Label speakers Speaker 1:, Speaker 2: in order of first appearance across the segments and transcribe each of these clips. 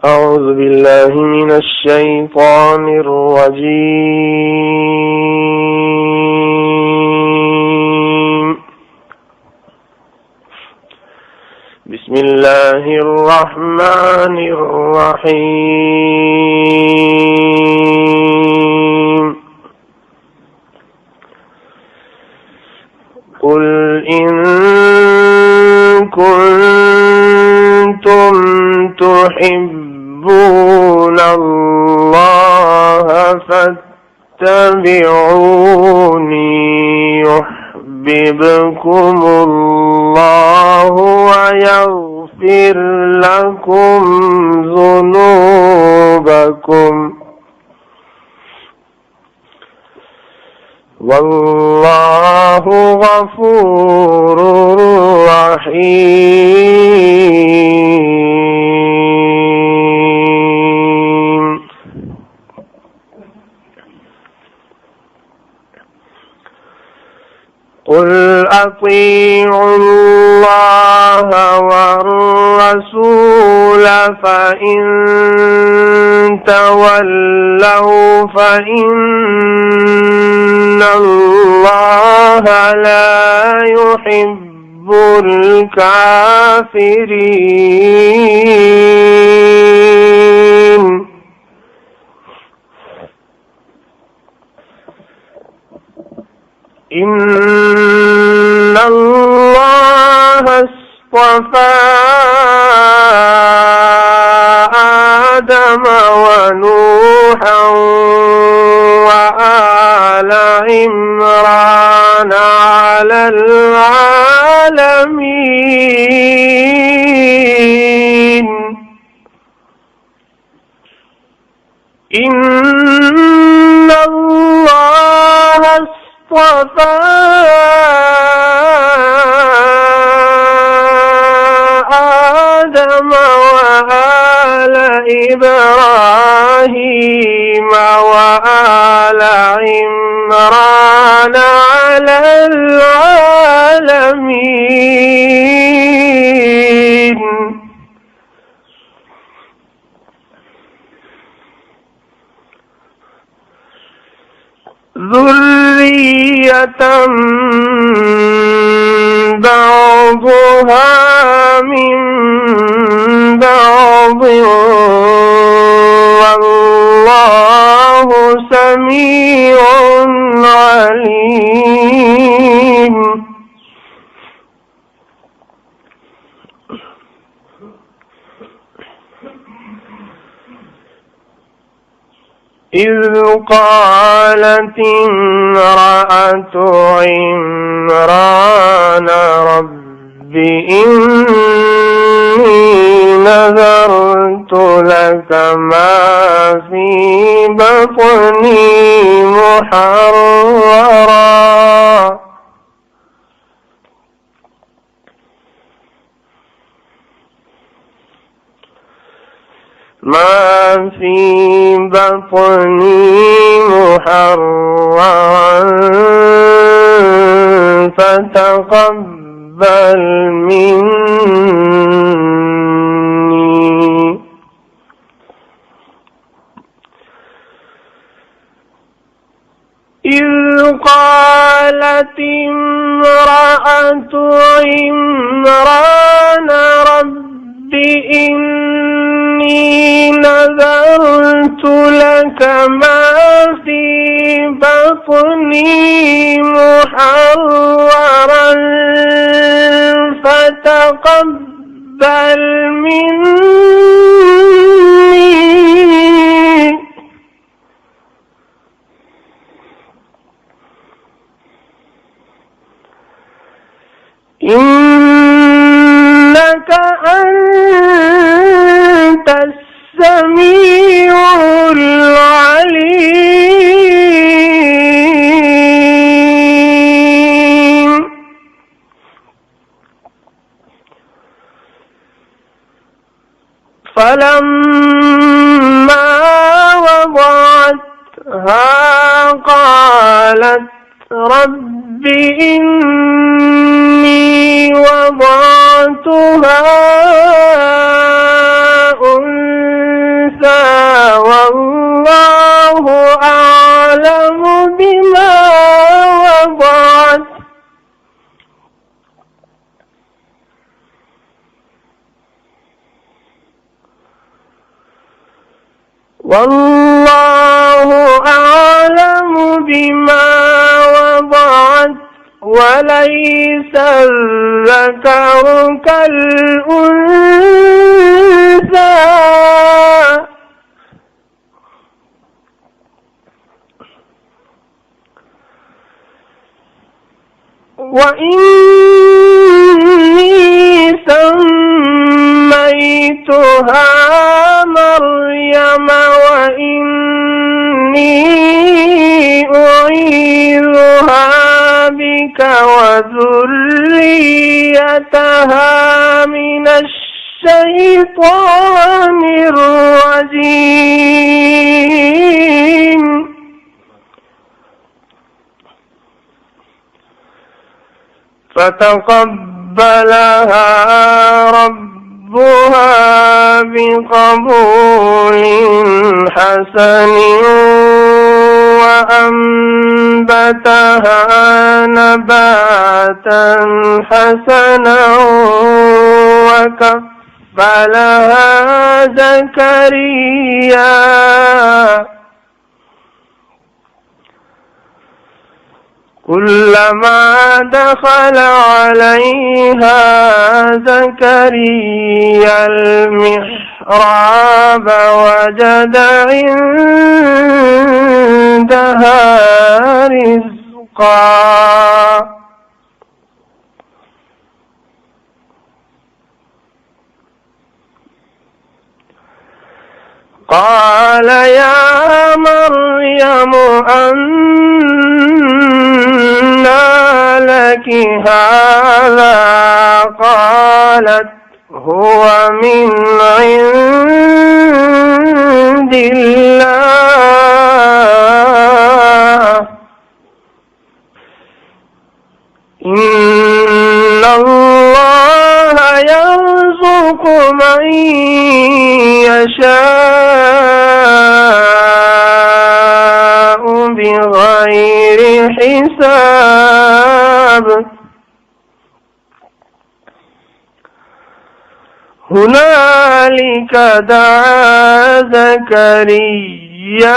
Speaker 1: أعوذ بالله من الشيطان الرجيم. بسم الله الرحمن الرحيم. قل إن كنتم تحبون الله فاتبعوني يحببكم الله ويغفر لكم ذنوبكم والله غفور رحيم. قل أطيعوا الله والرسول فإن تولوا فإن الله لا يحب الكافرين. إن الله اصطفى آدم ونوحا وآل عمران على العالمين. إن الله اصطفى آدم وآل إبراهيم وآل عمران على العالمين. ذرية بعضها من بعض والله سميع عليم. إذ قالت امرأة عمران رب إني نذرت لك ما في بطني محررا فتقبل مني. إذ قالت امرأة عمران رب إني نذرت لك ما في بطني محررا فتقبل مني. إنك أنت السميع العليم. فلما وضعتها قالت رب إني وضعتها أنثى والله أعلم بما وضعت والله أعلم بما وضعت وليس الذكر كالأنثى وإني سميتها مريم وإني أعيذها بك وذريتها من الشيطان الرجيم فتقبلها ربها بقبول حسن وأنبتها نباتا حسنا وكفلها زكريا كلما دخل عليها زكريا المحراب وجد عندها رزقا قال يا مريم أنى لك هذا قالت هو من عند الله إن الله يرزق من يشاء بغير حساب هنالك دعا زكريا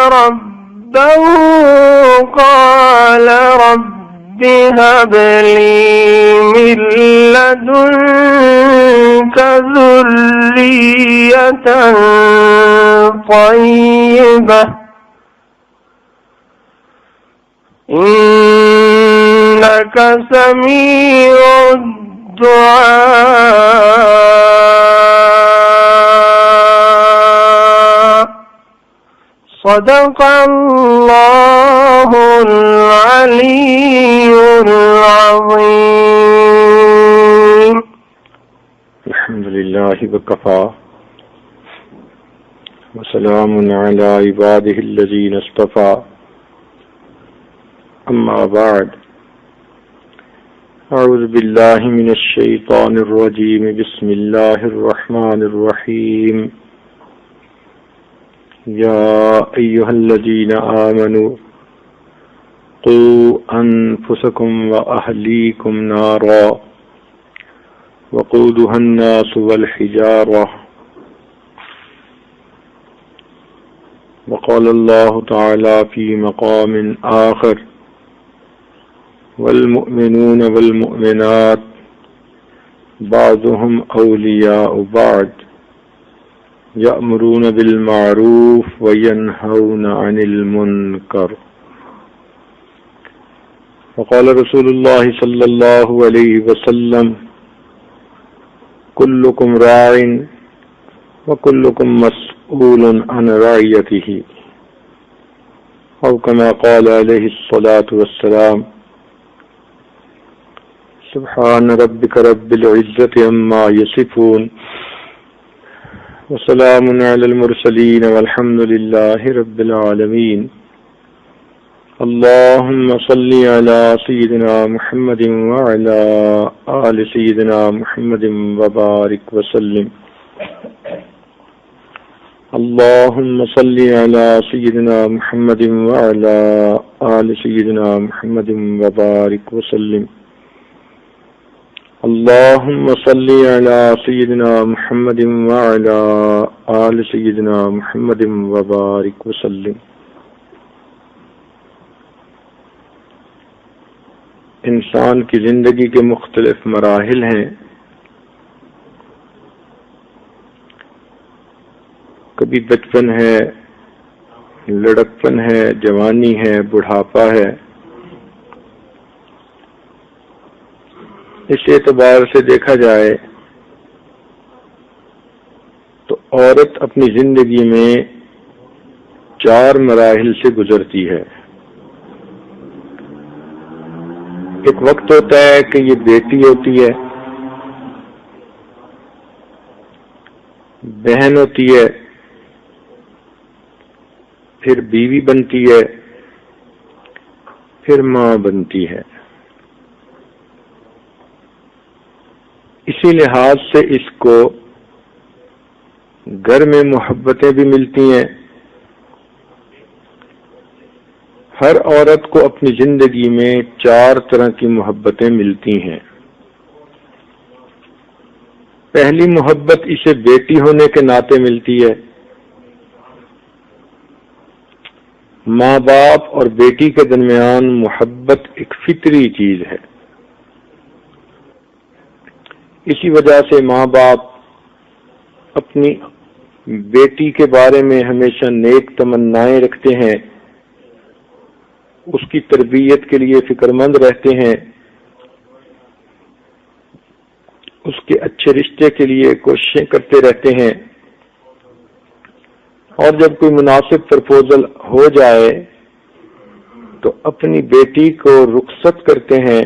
Speaker 1: ربه قال رب هب لي من لدنك ذرية طيبة إنك سميع الدعاء صدق الله العلي العظيم.
Speaker 2: الحمد لله وكفى وسلام على عباده الذين اصطفى أما بعد أعوذ بالله من الشيطان الرجيم بسم الله الرحمن الرحيم يا أيها الذين آمنوا قوا أنفسكم وأهليكم نارا وقودها الناس والحجارة وقال الله تعالى في مقام آخر والمؤمنون والمؤمنات بعضهم أولياء بعض يأمرون بالمعروف وينهون عن المنكر وقال رسول الله صلى الله عليه وسلم كلكم راع وكلكم مسؤول عن رعيته أو كما قال عليه الصلاة والسلام سبحان ربك رب العزة عما يصفون وسلام على المرسلين والحمد لله رب العالمين. اللهم صل على سيدنا محمد وعلى آل سيدنا محمد وبارك وسلم. اللهم صل على سيدنا محمد وعلى آل سيدنا محمد وبارك وسلم. اللهم صل على سيدنا محمد وعلى آل سيدنا محمد وبارك وسلم. انسان کی زندگی کے مختلف مراحل ہیں. کبھی بچپن ہے، لڑکپن ہے، جوانی ہے، بڑھاپا ہے. اس اعتبار سے دیکھا جائے تو عورت اپنی زندگی میں 4 مراحل سے گزرتی ہے. ایک وقت ہوتا ہے کہ یہ بیٹی ہوتی ہے، بہن ہوتی ہے، پھر بیوی بنتی ہے، پھر ماں بنتی ہے. اسی لحاظ سے اس کو گھر میں محبتیں بھی ملتی ہیں. ہر عورت کو اپنی زندگی میں 4 طرح کی محبتیں ملتی ہیں. پہلی محبت اسے بیٹی ہونے کے ناطے ملتی ہے. ماں باپ اور بیٹی کے درمیان محبت ایک فطری چیز ہے. اسی وجہ سے ماں باپ اپنی بیٹی کے بارے میں ہمیشہ نیک تمنائیں رکھتے ہیں، اس کی تربیت کے لیے فکر مند رہتے ہیں، اس کے اچھے رشتے کے لیے کوششیں کرتے رہتے ہیں. اور جب کوئی مناسب پرپوزل ہو جائے تو اپنی بیٹی کو رخصت کرتے ہیں،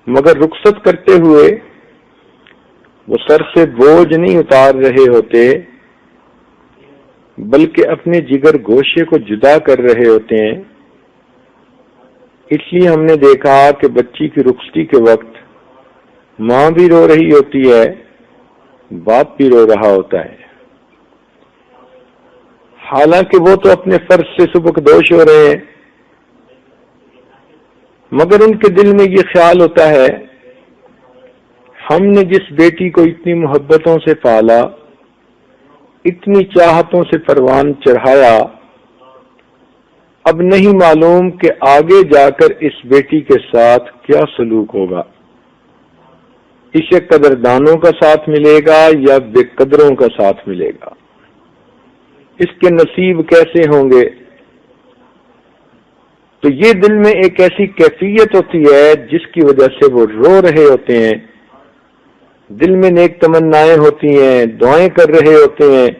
Speaker 2: مگر رخصت کرتے ہوئے وہ سر سے بوجھ نہیں اتار رہے ہوتے، بلکہ اپنے جگر گوشے کو جدا کر رہے ہوتے ہیں. اس لیے ہم نے دیکھا کہ بچی کی رخصتی کے وقت ماں بھی رو رہی ہوتی ہے، باپ بھی رو رہا ہوتا ہے. حالانکہ وہ تو اپنے فرض سے سبکدوش ہو رہے ہیں، مگر ان کے دل میں یہ خیال ہوتا ہے ہم نے جس بیٹی کو اتنی محبتوں سے پالا، اتنی چاہتوں سے پروان چڑھایا، اب نہیں معلوم کہ آگے جا کر اس بیٹی کے ساتھ کیا سلوک ہوگا. اسے قدردانوں کا ساتھ ملے گا یا بے قدروں کا ساتھ ملے گا، اس کے نصیب کیسے ہوں گے. تو یہ دل میں ایک ایسی کیفیت ہوتی ہے جس کی وجہ سے وہ رو رہے ہوتے ہیں، دل میں نیک تمنائیں ہوتی ہیں، دعائیں کر رہے ہوتے ہیں،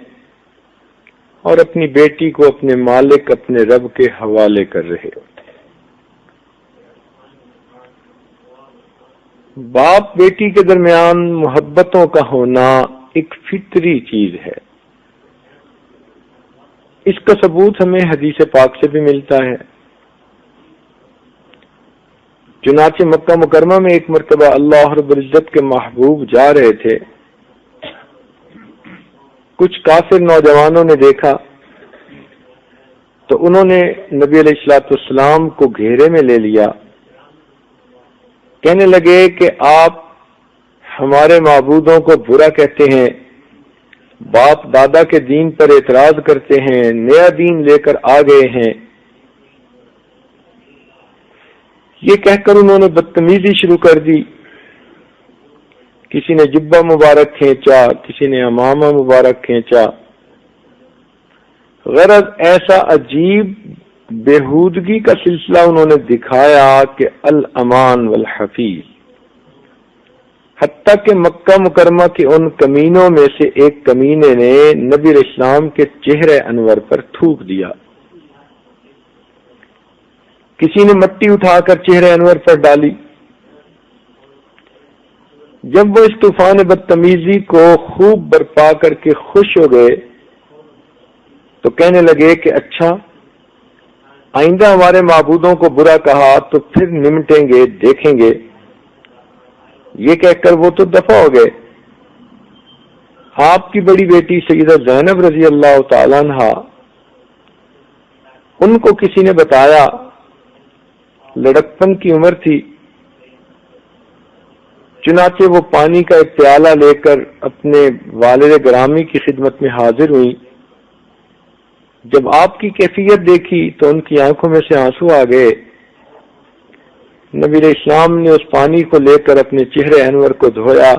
Speaker 2: اور اپنی بیٹی کو اپنے مالک، اپنے رب کے حوالے کر رہے ہوتے ہیں. باپ بیٹی کے درمیان محبتوں کا ہونا ایک فطری چیز ہے. اس کا ثبوت ہمیں حدیث پاک سے بھی ملتا ہے. چنانچہ مکہ مکرمہ میں ایک مرتبہ اللہ رب العزت کے محبوب جا رہے تھے. کچھ کافر نوجوانوں نے دیکھا تو انہوں نے نبی علیہ الصلوۃ والسلام کو گھیرے میں لے لیا. کہنے لگے کہ آپ ہمارے معبودوں کو برا کہتے ہیں، باپ دادا کے دین پر اعتراض کرتے ہیں، نیا دین لے کر آ گئے ہیں. یہ کہہ کر انہوں نے بدتمیزی شروع کر دی. کسی نے جبہ مبارک کھینچا، کسی نے امامہ مبارک کھینچا. غرض ایسا عجیب بےہودگی کا سلسلہ انہوں نے دکھایا کہ الامان والحفیظ، حتیٰ کہ مکہ مکرمہ کے ان کمینوں میں سے ایک کمینے نے نبی علیہ السلام کے چہرے انور پر تھوک دیا. کسی نے مٹی اٹھا کر چہرے انور پر ڈالی. جب وہ اس طوفان بدتمیزی کو خوب برپا کر کے خوش ہو گئے تو کہنے لگے کہ اچھا، آئندہ ہمارے معبودوں کو برا کہا تو پھر نمٹیں گے، دیکھیں گے. یہ کہہ کر وہ تو دفع ہو گئے. آپ کی بڑی بیٹی سیدہ زینب رضی اللہ تعالی عنہ، ان کو کسی نے بتایا، لڑکپن کی عمر تھی، چنانچہ وہ پانی کا ایک پیالہ لے کر اپنے والد گرامی کی خدمت میں حاضر ہوئی۔ جب آپ کی کیفیت دیکھی تو ان کی آنکھوں میں سے آنسو آ گئے۔ نبی علیہ السلام نے اس پانی کو لے کر اپنے چہرے انور کو دھویا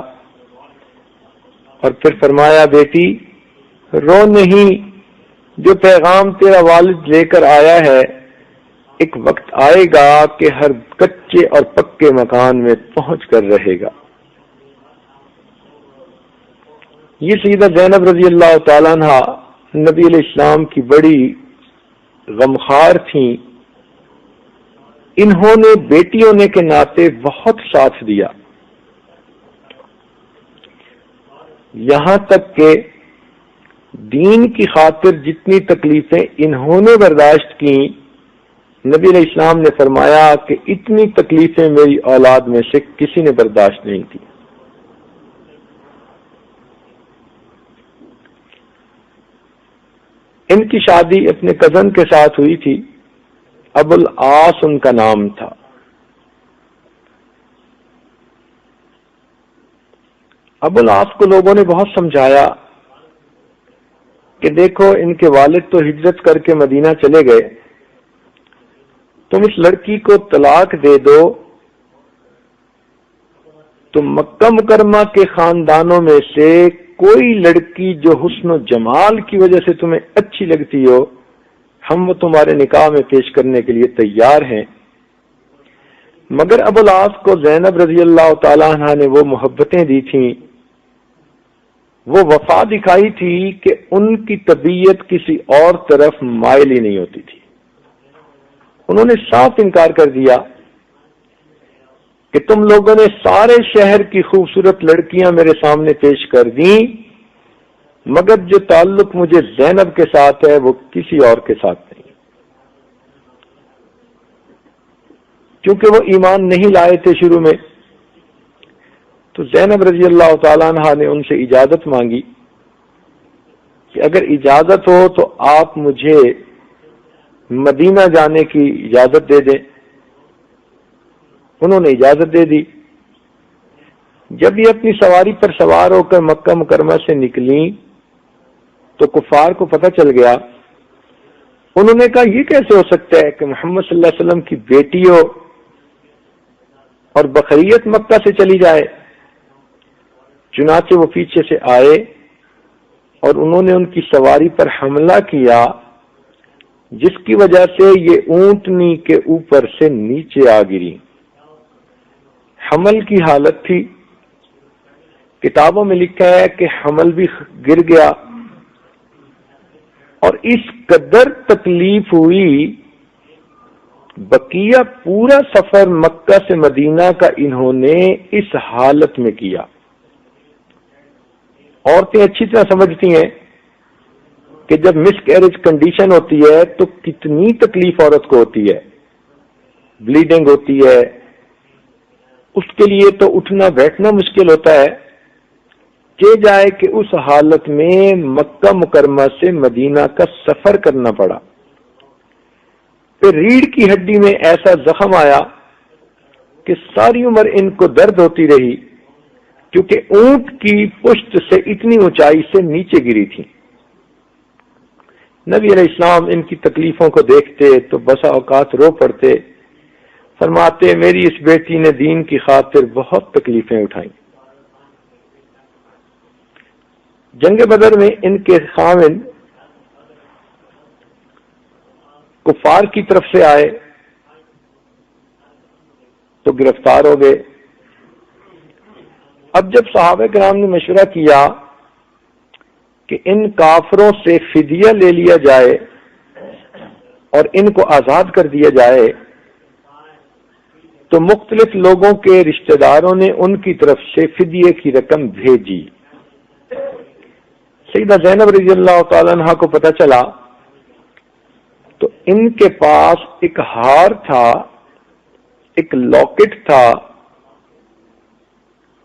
Speaker 2: اور پھر فرمایا، بیٹی رو نہیں، جو پیغام تیرا والد لے کر آیا ہے، ایک وقت آئے گا کہ ہر کچے اور پکے مکان میں پہنچ کر رہے گا۔ یہ سیدہ زینب رضی اللہ تعالیٰ عنہ نبی علیہ السلام کی بڑی غمخوار تھیں۔ انہوں نے بیٹی ہونے کے ناطے بہت ساتھ دیا، یہاں تک کہ دین کی خاطر جتنی تکلیفیں انہوں نے برداشت کی، نبی علیہ السلام نے فرمایا کہ اتنی تکلیفیں میری اولاد میں سے کسی نے برداشت نہیں کی۔ ان کی شادی اپنے کزن کے ساتھ ہوئی تھی، ابو العاص ان کا نام تھا۔ ابو العاص کو لوگوں نے بہت سمجھایا کہ دیکھو، ان کے والد تو ہجرت کر کے مدینہ چلے گئے، تم اس لڑکی کو طلاق دے دو تو مکہ مکرمہ کے خاندانوں میں سے کوئی لڑکی جو حسن و جمال کی وجہ سے تمہیں اچھی لگتی ہو، ہم وہ تمہارے نکاح میں پیش کرنے کے لیے تیار ہیں۔ مگر ابو العاص کو زینب رضی اللہ تعالیٰ عنہ نے وہ محبتیں دی تھیں، وہ وفا دکھائی تھی کہ ان کی طبیعت کسی اور طرف مائل ہی نہیں ہوتی تھی۔ انہوں نے صاف انکار کر دیا کہ تم لوگوں نے سارے شہر کی خوبصورت لڑکیاں میرے سامنے پیش کر دیں، مگر جو تعلق مجھے زینب کے ساتھ ہے وہ کسی اور کے ساتھ نہیں، کیونکہ وہ ایمان نہیں لائے تھے شروع میں۔ تو زینب رضی اللہ تعالیٰ عنہ نے ان سے اجازت مانگی کہ اگر اجازت ہو تو آپ مجھے مدینہ جانے کی اجازت دے دیں۔ انہوں نے اجازت دے دی۔ جب یہ اپنی سواری پر سوار ہو کر مکہ مکرمہ سے نکلی تو کفار کو پتہ چل گیا۔ انہوں نے کہا، یہ کیسے ہو سکتا ہے کہ محمد صلی اللہ علیہ وسلم کی بیٹی ہو اور بقریت مکہ سے چلی جائے؟ چنانچہ وہ پیچھے سے آئے اور انہوں نے ان کی سواری پر حملہ کیا، جس کی وجہ سے یہ اونٹنی کے اوپر سے نیچے آ گری۔ حمل کی حالت تھی، کتابوں میں لکھا ہے کہ حمل بھی گر گیا، اور اس قدر تکلیف ہوئی، بقیہ پورا سفر مکہ سے مدینہ کا انہوں نے اس حالت میں کیا۔ عورتیں اچھی طرح سمجھتی ہیں کہ جب مس کیریج کنڈیشن ہوتی ہے تو کتنی تکلیف عورت کو ہوتی ہے، بلیڈنگ ہوتی ہے، اس کے لیے تو اٹھنا بیٹھنا مشکل ہوتا ہے، کہ جائے کہ اس حالت میں مکہ مکرمہ سے مدینہ کا سفر کرنا پڑا۔ پھر ریڑھ کی ہڈی میں ایسا زخم آیا کہ ساری عمر ان کو درد ہوتی رہی، کیونکہ اونٹ کی پشت سے اتنی اونچائی سے نیچے گری تھی۔ نبی علیہ السلام ان کی تکلیفوں کو دیکھتے تو بسا اوقات رو پڑتے، فرماتے میری اس بیٹی نے دین کی خاطر بہت تکلیفیں اٹھائیں۔ جنگ بدر میں ان کے خاوند کفار کی طرف سے آئے تو گرفتار ہو گئے۔ اب جب صحابہ کرام نے مشورہ کیا کہ ان کافروں سے فدیہ لے لیا جائے اور ان کو آزاد کر دیا جائے، تو مختلف لوگوں کے رشتہ داروں نے ان کی طرف سے فدیے کی رقم بھیجی۔ سیدہ زینب رضی اللہ تعالیٰ عنہ کو پتہ چلا تو ان کے پاس ایک ہار تھا، ایک لاکٹ تھا،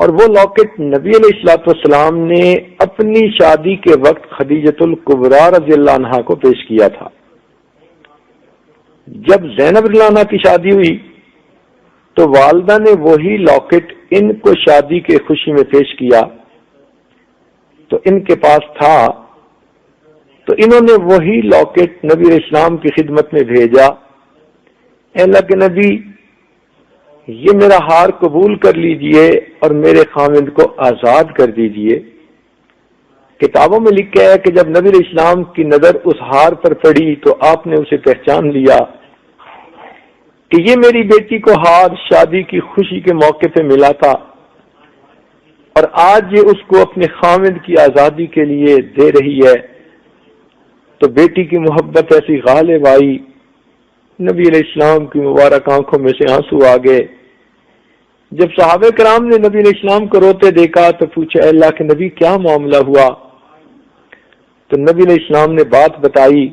Speaker 2: اور وہ لاکٹ نبی علیہ الصلوۃ والسلام نے اپنی شادی کے وقت خدیجۃ الکبریٰ رضی اللہ عنہا کو پیش کیا تھا۔ جب زینب رضی اللہ عنہا کی شادی ہوئی تو والدہ نے وہی لاکٹ ان کو شادی کے خوشی میں پیش کیا، تو ان کے پاس تھا، تو انہوں نے وہی لاکٹ نبی علیہ السلام کی خدمت میں بھیجا، اے اللہ کے نبی یہ میرا ہار قبول کر لیجئے اور میرے خاوند کو آزاد کر دیجئے۔ کتابوں میں لکھا ہے کہ جب نبی علیہ السلام کی نظر اس ہار پر پڑی تو آپ نے اسے پہچان لیا کہ یہ میری بیٹی کو ہار شادی کی خوشی کے موقع پہ ملا تھا، اور آج یہ اس کو اپنے خاوند کی آزادی کے لیے دے رہی ہے۔ تو بیٹی کی محبت ایسی غالب آئی، نبی علیہ السلام کی مبارک آنکھوں میں سے آنسو آ گئے۔ جب صحابہ کرام نے نبی علیہ السلام کو روتے دیکھا تو پوچھا، اے اللہ کے نبی کیا معاملہ ہوا؟ تو نبی علیہ السلام نے بات بتائی۔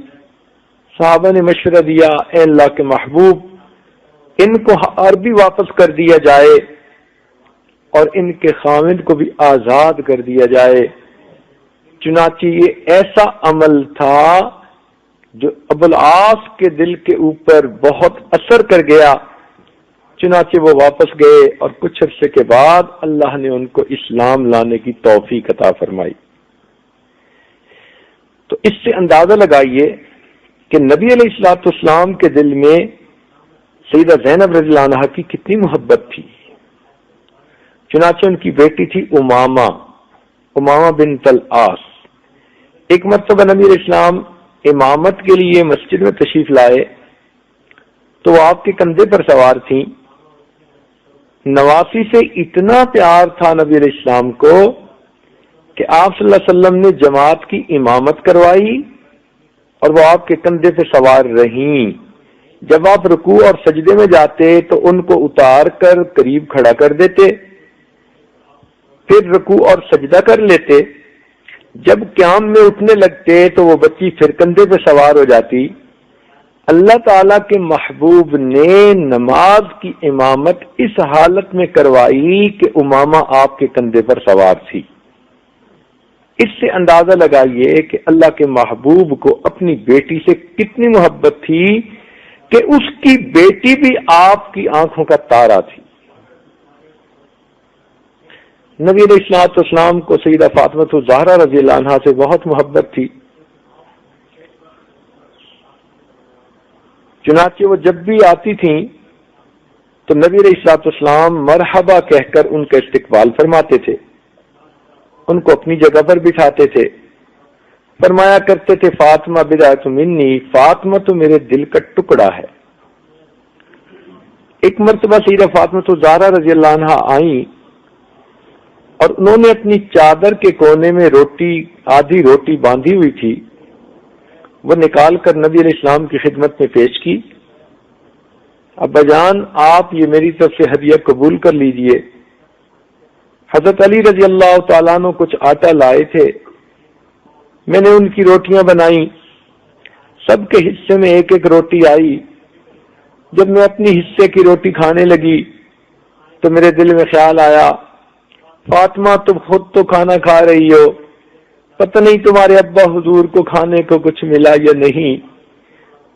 Speaker 2: صحابہ نے مشورہ دیا، اے اللہ کے محبوب ان کو ہار بھی واپس کر دیا جائے اور ان کے خاوند کو بھی آزاد کر دیا جائے۔ چنانچہ یہ ایسا عمل تھا جو ابو العاص کے دل کے اوپر بہت اثر کر گیا، چنانچہ وہ واپس گئے اور کچھ عرصے کے بعد اللہ نے ان کو اسلام لانے کی توفیق عطا فرمائی۔ تو اس سے اندازہ لگائیے کہ نبی علیہ الصلوۃ والسلام کے دل میں سیدہ زینب رضی اللہ عنہا کی کتنی محبت تھی۔ چنانچہ ان کی بیٹی تھی امامہ بنت العاص۔ ایک مرتبہ نبی علیہ السلام امامت کے لیے مسجد میں تشریف لائے تو وہ آپ کے کندھے پر سوار تھیں۔ نواسی سے اتنا پیار تھا نبی علیہ السلام کو کہ آپ صلی اللہ علیہ وسلم نے جماعت کی امامت کروائی اور وہ آپ کے کندھے پہ سوار رہیں۔ جب آپ رکوع اور سجدے میں جاتے تو ان کو اتار کر قریب کھڑا کر دیتے، پھر رکوع اور سجدہ کر لیتے۔ جب قیام میں اٹھنے لگتے تو وہ بچی پھر کندھے پہ سوار ہو جاتی۔ اللہ تعالی کے محبوب نے نماز کی امامت اس حالت میں کروائی کہ امامہ آپ کے کندھے پر سوار تھی۔ اس سے اندازہ لگائیے کہ اللہ کے محبوب کو اپنی بیٹی سے کتنی محبت تھی کہ اس کی بیٹی بھی آپ کی آنکھوں کا تارا تھی۔ نبی علیہ الصلوۃ والسلام کو سیدہ فاطمہ الزہرا رضی اللہ عنہا سے بہت محبت تھی، چنانچہ وہ جب بھی آتی تھیں تو نبی علیہ الصلوۃ والسلام مرحبا کہہ کر ان کا استقبال فرماتے تھے، ان کو اپنی جگہ پر بٹھاتے تھے، فرمایا کرتے تھے فاطمہ بضعۃ منی، فاطمہ تو میرے دل کا ٹکڑا ہے۔ ایک مرتبہ سیدہ فاطمہ الزہرا رضی اللہ عنہا آئیں اور انہوں نے اپنی چادر کے کونے میں آدھی روٹی باندھی ہوئی تھی، وہ نکال کر نبی علیہ السلام کی خدمت میں پیش کی۔ ابا جان آپ یہ میری طرف سے ہدیہ قبول کر لیجئے۔ حضرت علی رضی اللہ تعالیٰ عنہ کچھ آٹا لائے تھے، میں نے ان کی روٹیاں بنائیں، سب کے حصے میں ایک ایک روٹی آئی۔ جب میں اپنی حصے کی روٹی کھانے لگی تو میرے دل میں خیال آیا، فاطمہ تم خود تو کھانا کھا رہی ہو، پتہ نہیں تمہارے ابا حضور کو کھانے کو کچھ ملا یا نہیں،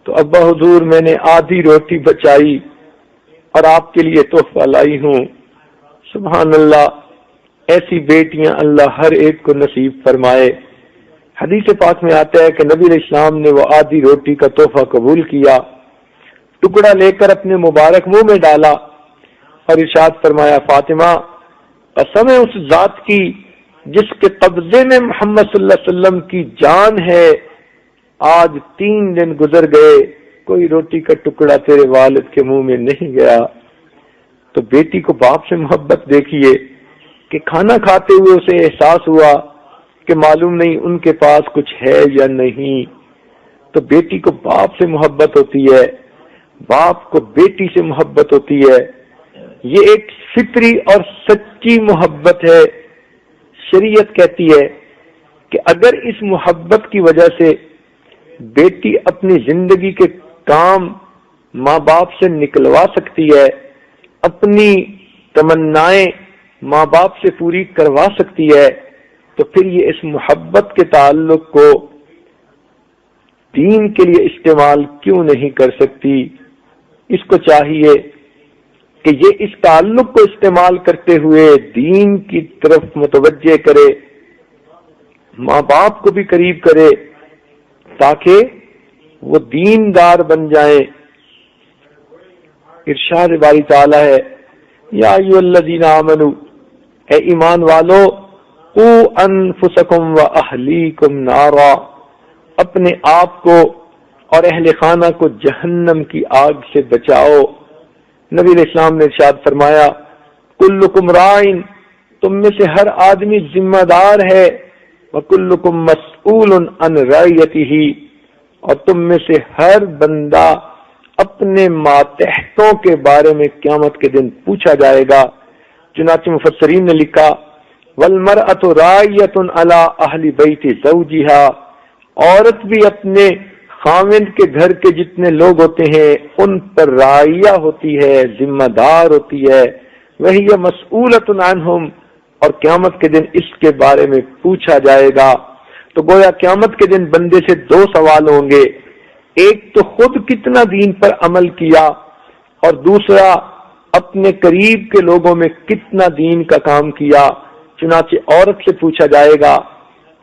Speaker 2: تو ابا حضور میں نے آدھی روٹی بچائی اور آپ کے لیے تحفہ لائی ہوں۔ سبحان اللہ، ایسی بیٹیاں اللہ ہر ایک کو نصیب فرمائے۔ حدیث پاک میں آتا ہے کہ نبی علیہ السلام نے وہ آدھی روٹی کا تحفہ قبول کیا، ٹکڑا لے کر اپنے مبارک منہ میں ڈالا اور ارشاد فرمایا، فاطمہ قسم ہے اس ذات کی جس کے قبضے میں محمد صلی اللہ علیہ وسلم کی جان ہے، آج 3 دن گزر گئے کوئی روٹی کا ٹکڑا تیرے والد کے منہ میں نہیں گیا۔ تو بیٹی کو باپ سے محبت دیکھیے کہ کھانا کھاتے ہوئے اسے احساس ہوا کہ معلوم نہیں ان کے پاس کچھ ہے یا نہیں، تو بیٹی کو باپ سے محبت ہوتی ہے، باپ کو بیٹی سے محبت ہوتی ہے۔ یہ ایک فطری اور سچی محبت ہے۔ شریعت کہتی ہے کہ اگر اس محبت کی وجہ سے بیٹی اپنی زندگی کے کام ماں باپ سے نکلوا سکتی ہے، اپنی تمنائیں ماں باپ سے پوری کروا سکتی ہے تو پھر یہ اس محبت کے تعلق کو دین کے لیے استعمال کیوں نہیں کر سکتی؟ اس کو چاہیے کہ یہ اس تعلق کو استعمال کرتے ہوئے دین کی طرف متوجہ کرے، ماں باپ کو بھی قریب کرے تاکہ وہ دیندار بن جائیں۔ ارشاد باری تعالی ہے، یا ایھا الذین آمنوا، اے ایمان والو، قوا انفسکم واہلیکم نارا، اپنے آپ کو اور اہل خانہ کو جہنم کی آگ سے بچاؤ۔ نبی علیہ السلام نے ارشاد فرمایا، کلکم راعٍ، تم میں سے ہر آدمی ذمہ دار ہے، وکلکم مسئول عن رعیتہ، اور تم میں سے ہر بندہ اپنے ماتحتوں کے بارے میں قیامت کے دن پوچھا جائے گا۔ چنانچہ مفسرین نے لکھا، والمرأة راعیۃ علی اہل بیت زوجہا، عورت بھی اپنے خاوند کے گھر کے جتنے لوگ ہوتے ہیں ان پر راعیہ ہوتی ہے، ذمہ دار ہوتی ہے، وہی مسئولۃ عنہم، اور قیامت کے دن اس کے بارے میں پوچھا جائے گا۔ تو گویا قیامت کے دن بندے سے دو سوال ہوں گے، ایک تو خود کتنا دین پر عمل کیا، اور دوسرا اپنے قریب کے لوگوں میں کتنا دین کا کام کیا۔ چنانچہ عورت سے پوچھا جائے گا،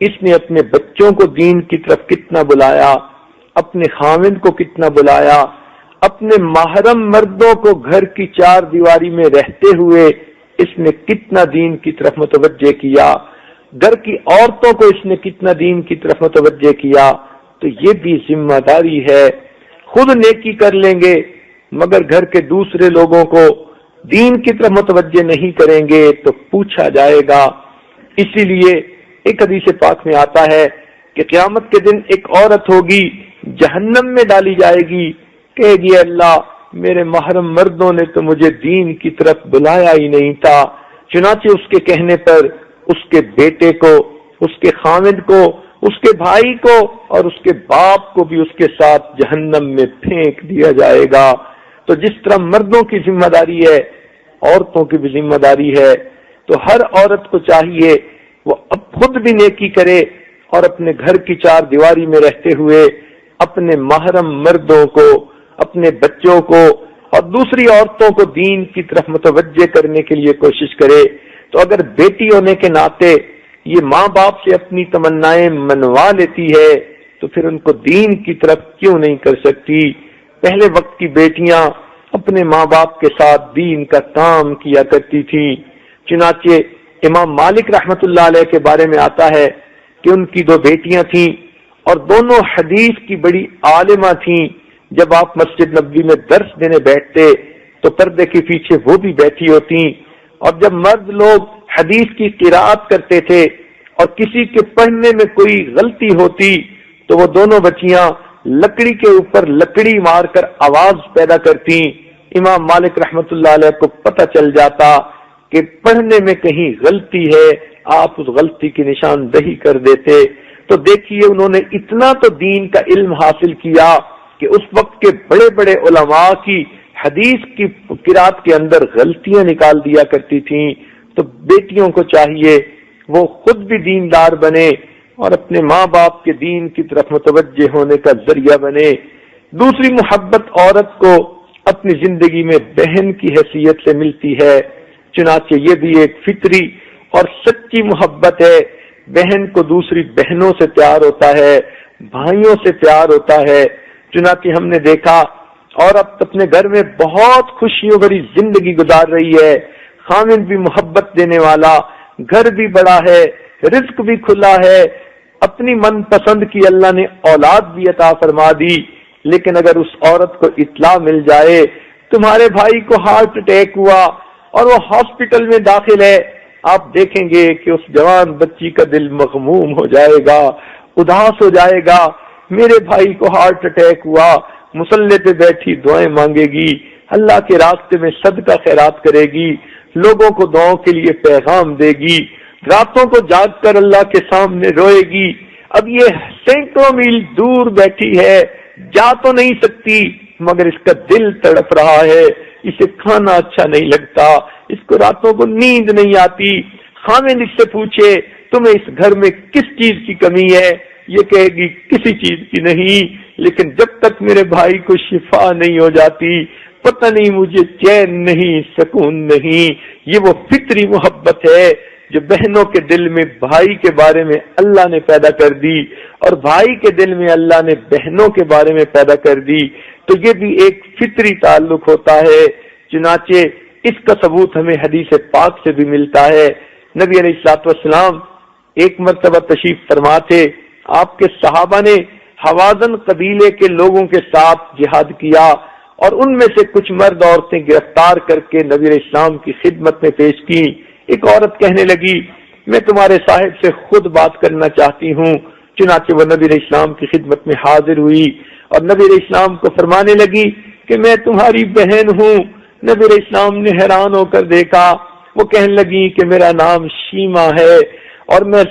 Speaker 2: اس نے اپنے بچوں کو دین کی طرف کتنا بلایا، اپنے خاوند کو کتنا بلایا، اپنے محرم مردوں کو گھر کی چار دیواری میں رہتے ہوئے اس نے کتنا دین کی طرف متوجہ کیا، گھر کی عورتوں کو اس نے کتنا دین کی طرف متوجہ کیا۔ تو یہ بھی ذمہ داری ہے۔ خود نیکی کر لیں گے مگر گھر کے دوسرے لوگوں کو دین کی طرف متوجہ نہیں کریں گے تو پوچھا جائے گا۔ اسی لیے ایک حدیث پاک میں آتا ہے کہ قیامت کے دن ایک عورت ہوگی، جہنم میں ڈالی جائے گی، کہے گی اللہ میرے محرم مردوں نے تو مجھے دین کی طرف بلایا ہی نہیں تھا۔ چنانچہ اس کے کہنے پر اس کے بیٹے کو، اس کے خاوند کو، اس کے بھائی کو اور اس کے باپ کو بھی اس کے ساتھ جہنم میں پھینک دیا جائے گا۔ تو جس طرح مردوں کی ذمہ داری ہے عورتوں کی بھی ذمہ داری ہے، تو ہر عورت کو چاہیے وہ اب خود بھی نیکی کرے اور اپنے گھر کی چار دیواری میں رہتے ہوئے اپنے محرم مردوں کو، اپنے بچوں کو اور دوسری عورتوں کو دین کی طرف متوجہ کرنے کے لیے کوشش کرے۔ تو اگر بیٹی ہونے کے ناطے یہ ماں باپ سے اپنی تمنائیں منوا لیتی ہے تو پھر ان کو دین کی طرف کیوں نہیں کر سکتی؟ پہلے وقت کی بیٹیاں اپنے ماں باپ کے ساتھ دین کا کام کیا کرتی تھیں۔ چنانچہ امام مالک رحمت اللہ علیہ کے بارے میں آتا ہے کہ ان کی دو بیٹیاں تھیں اور دونوں حدیث کی بڑی عالمہ تھیں۔ جب آپ مسجد نبوی میں درس دینے بیٹھتے تو پردے کے پیچھے وہ بھی بیٹھی ہوتی، اور جب مرد لوگ حدیث کی قرات کرتے تھے اور کسی کے پڑھنے میں کوئی غلطی ہوتی تو وہ دونوں بچیاں لکڑی کے اوپر لکڑی مار کر آواز پیدا کرتی۔ امام مالک رحمت اللہ علیہ کو پتہ چل جاتا کہ پڑھنے میں کہیں غلطی ہے، آپ اس غلطی کی نشاندہی کر دیتے۔ تو دیکھیے انہوں نے اتنا تو دین کا علم حاصل کیا کہ اس وقت کے بڑے بڑے علماء کی حدیث کی قرات کے اندر غلطیاں نکال دیا کرتی تھیں۔ تو بیٹیوں کو چاہیے وہ خود بھی دیندار بنے اور اپنے ماں باپ کے دین کی طرف متوجہ ہونے کا ذریعہ بنے۔ دوسری محبت عورت کو اپنی زندگی میں بہن کی حیثیت سے ملتی ہے، چنانچہ یہ بھی ایک فطری اور سچی محبت ہے۔ بہن کو دوسری بہنوں سے پیار ہوتا ہے، بھائیوں سے پیار ہوتا ہے۔ چنانچہ ہم نے دیکھا عورت اپنے گھر میں بہت خوشیوں بھری زندگی گزار رہی ہے، خاوند بھی محبت دینے والا، گھر بھی بڑا ہے، رزق بھی کھلا ہے، اپنی من پسند کی اللہ نے اولاد بھی عطا فرما دی۔ لیکن اگر اس عورت کو اطلاع مل جائے تمہارے بھائی کو ہارٹ اٹیک ہوا اور وہ ہاسپٹل میں داخل ہے، آپ دیکھیں گے کہ اس جوان بچی کا دل مغموم ہو جائے گا، اداس ہو جائے گا۔ میرے بھائی کو ہارٹ اٹیک ہوا، مصلی پہ بیٹھی دعائیں مانگے گی، اللہ کے راستے میں صدقہ خیرات کرے گی، لوگوں کو دعاؤں کے لیے پیغام دے گی، راتوں کو جاگ کر اللہ کے سامنے روئے گی۔ اب یہ سینکڑوں میل دور بیٹھی ہے، جا تو نہیں سکتی مگر اس کا دل تڑپ رہا ہے، اسے کھانا اچھا نہیں لگتا، اس کو راتوں کو نیند نہیں آتی۔ خاوند اس سے پوچھے تمہیں اس گھر میں کس چیز کی کمی ہے، یہ کہے گی کسی چیز کی نہیں، لیکن جب تک میرے بھائی کو شفا نہیں ہو جاتی پتہ نہیں مجھے چین نہیں، سکون نہیں۔ یہ وہ فطری محبت ہے جو بہنوں کے دل میں بھائی کے بارے میں اللہ نے پیدا کر دی، اور بھائی کے دل میں اللہ نے بہنوں کے بارے میں پیدا کر دی، تو یہ بھی ایک فطری تعلق ہوتا ہے۔ چنانچہ اس کا ثبوت ہمیں حدیث پاک سے بھی ملتا ہے۔ نبی علیہ الصلوۃ والسلام ایک مرتبہ تشریف فرما تھے، آپ کے صحابہ نے حوازن قبیلے کے لوگوں کے ساتھ جہاد کیا، اور ان میں سے کچھ مرد عورتیں گرفتار کر کے نبی علیہ السلام کی خدمت میں پیش کی۔ ایک عورت کہنے لگی میں تمہارے صاحب سے خود بات کرنا چاہتی ہوں، چنانچہ وہ نبی علیہ السلام کی خدمت میں حاضر ہوئی اور نبی علیہ السلام کو فرمانے لگی کہ میں تمہاری بہن ہوں۔ نبی علیہ السلام نے حیران ہو کر دیکھا، وہ کہنے لگی کہ میرا نام شیما ہے اور میں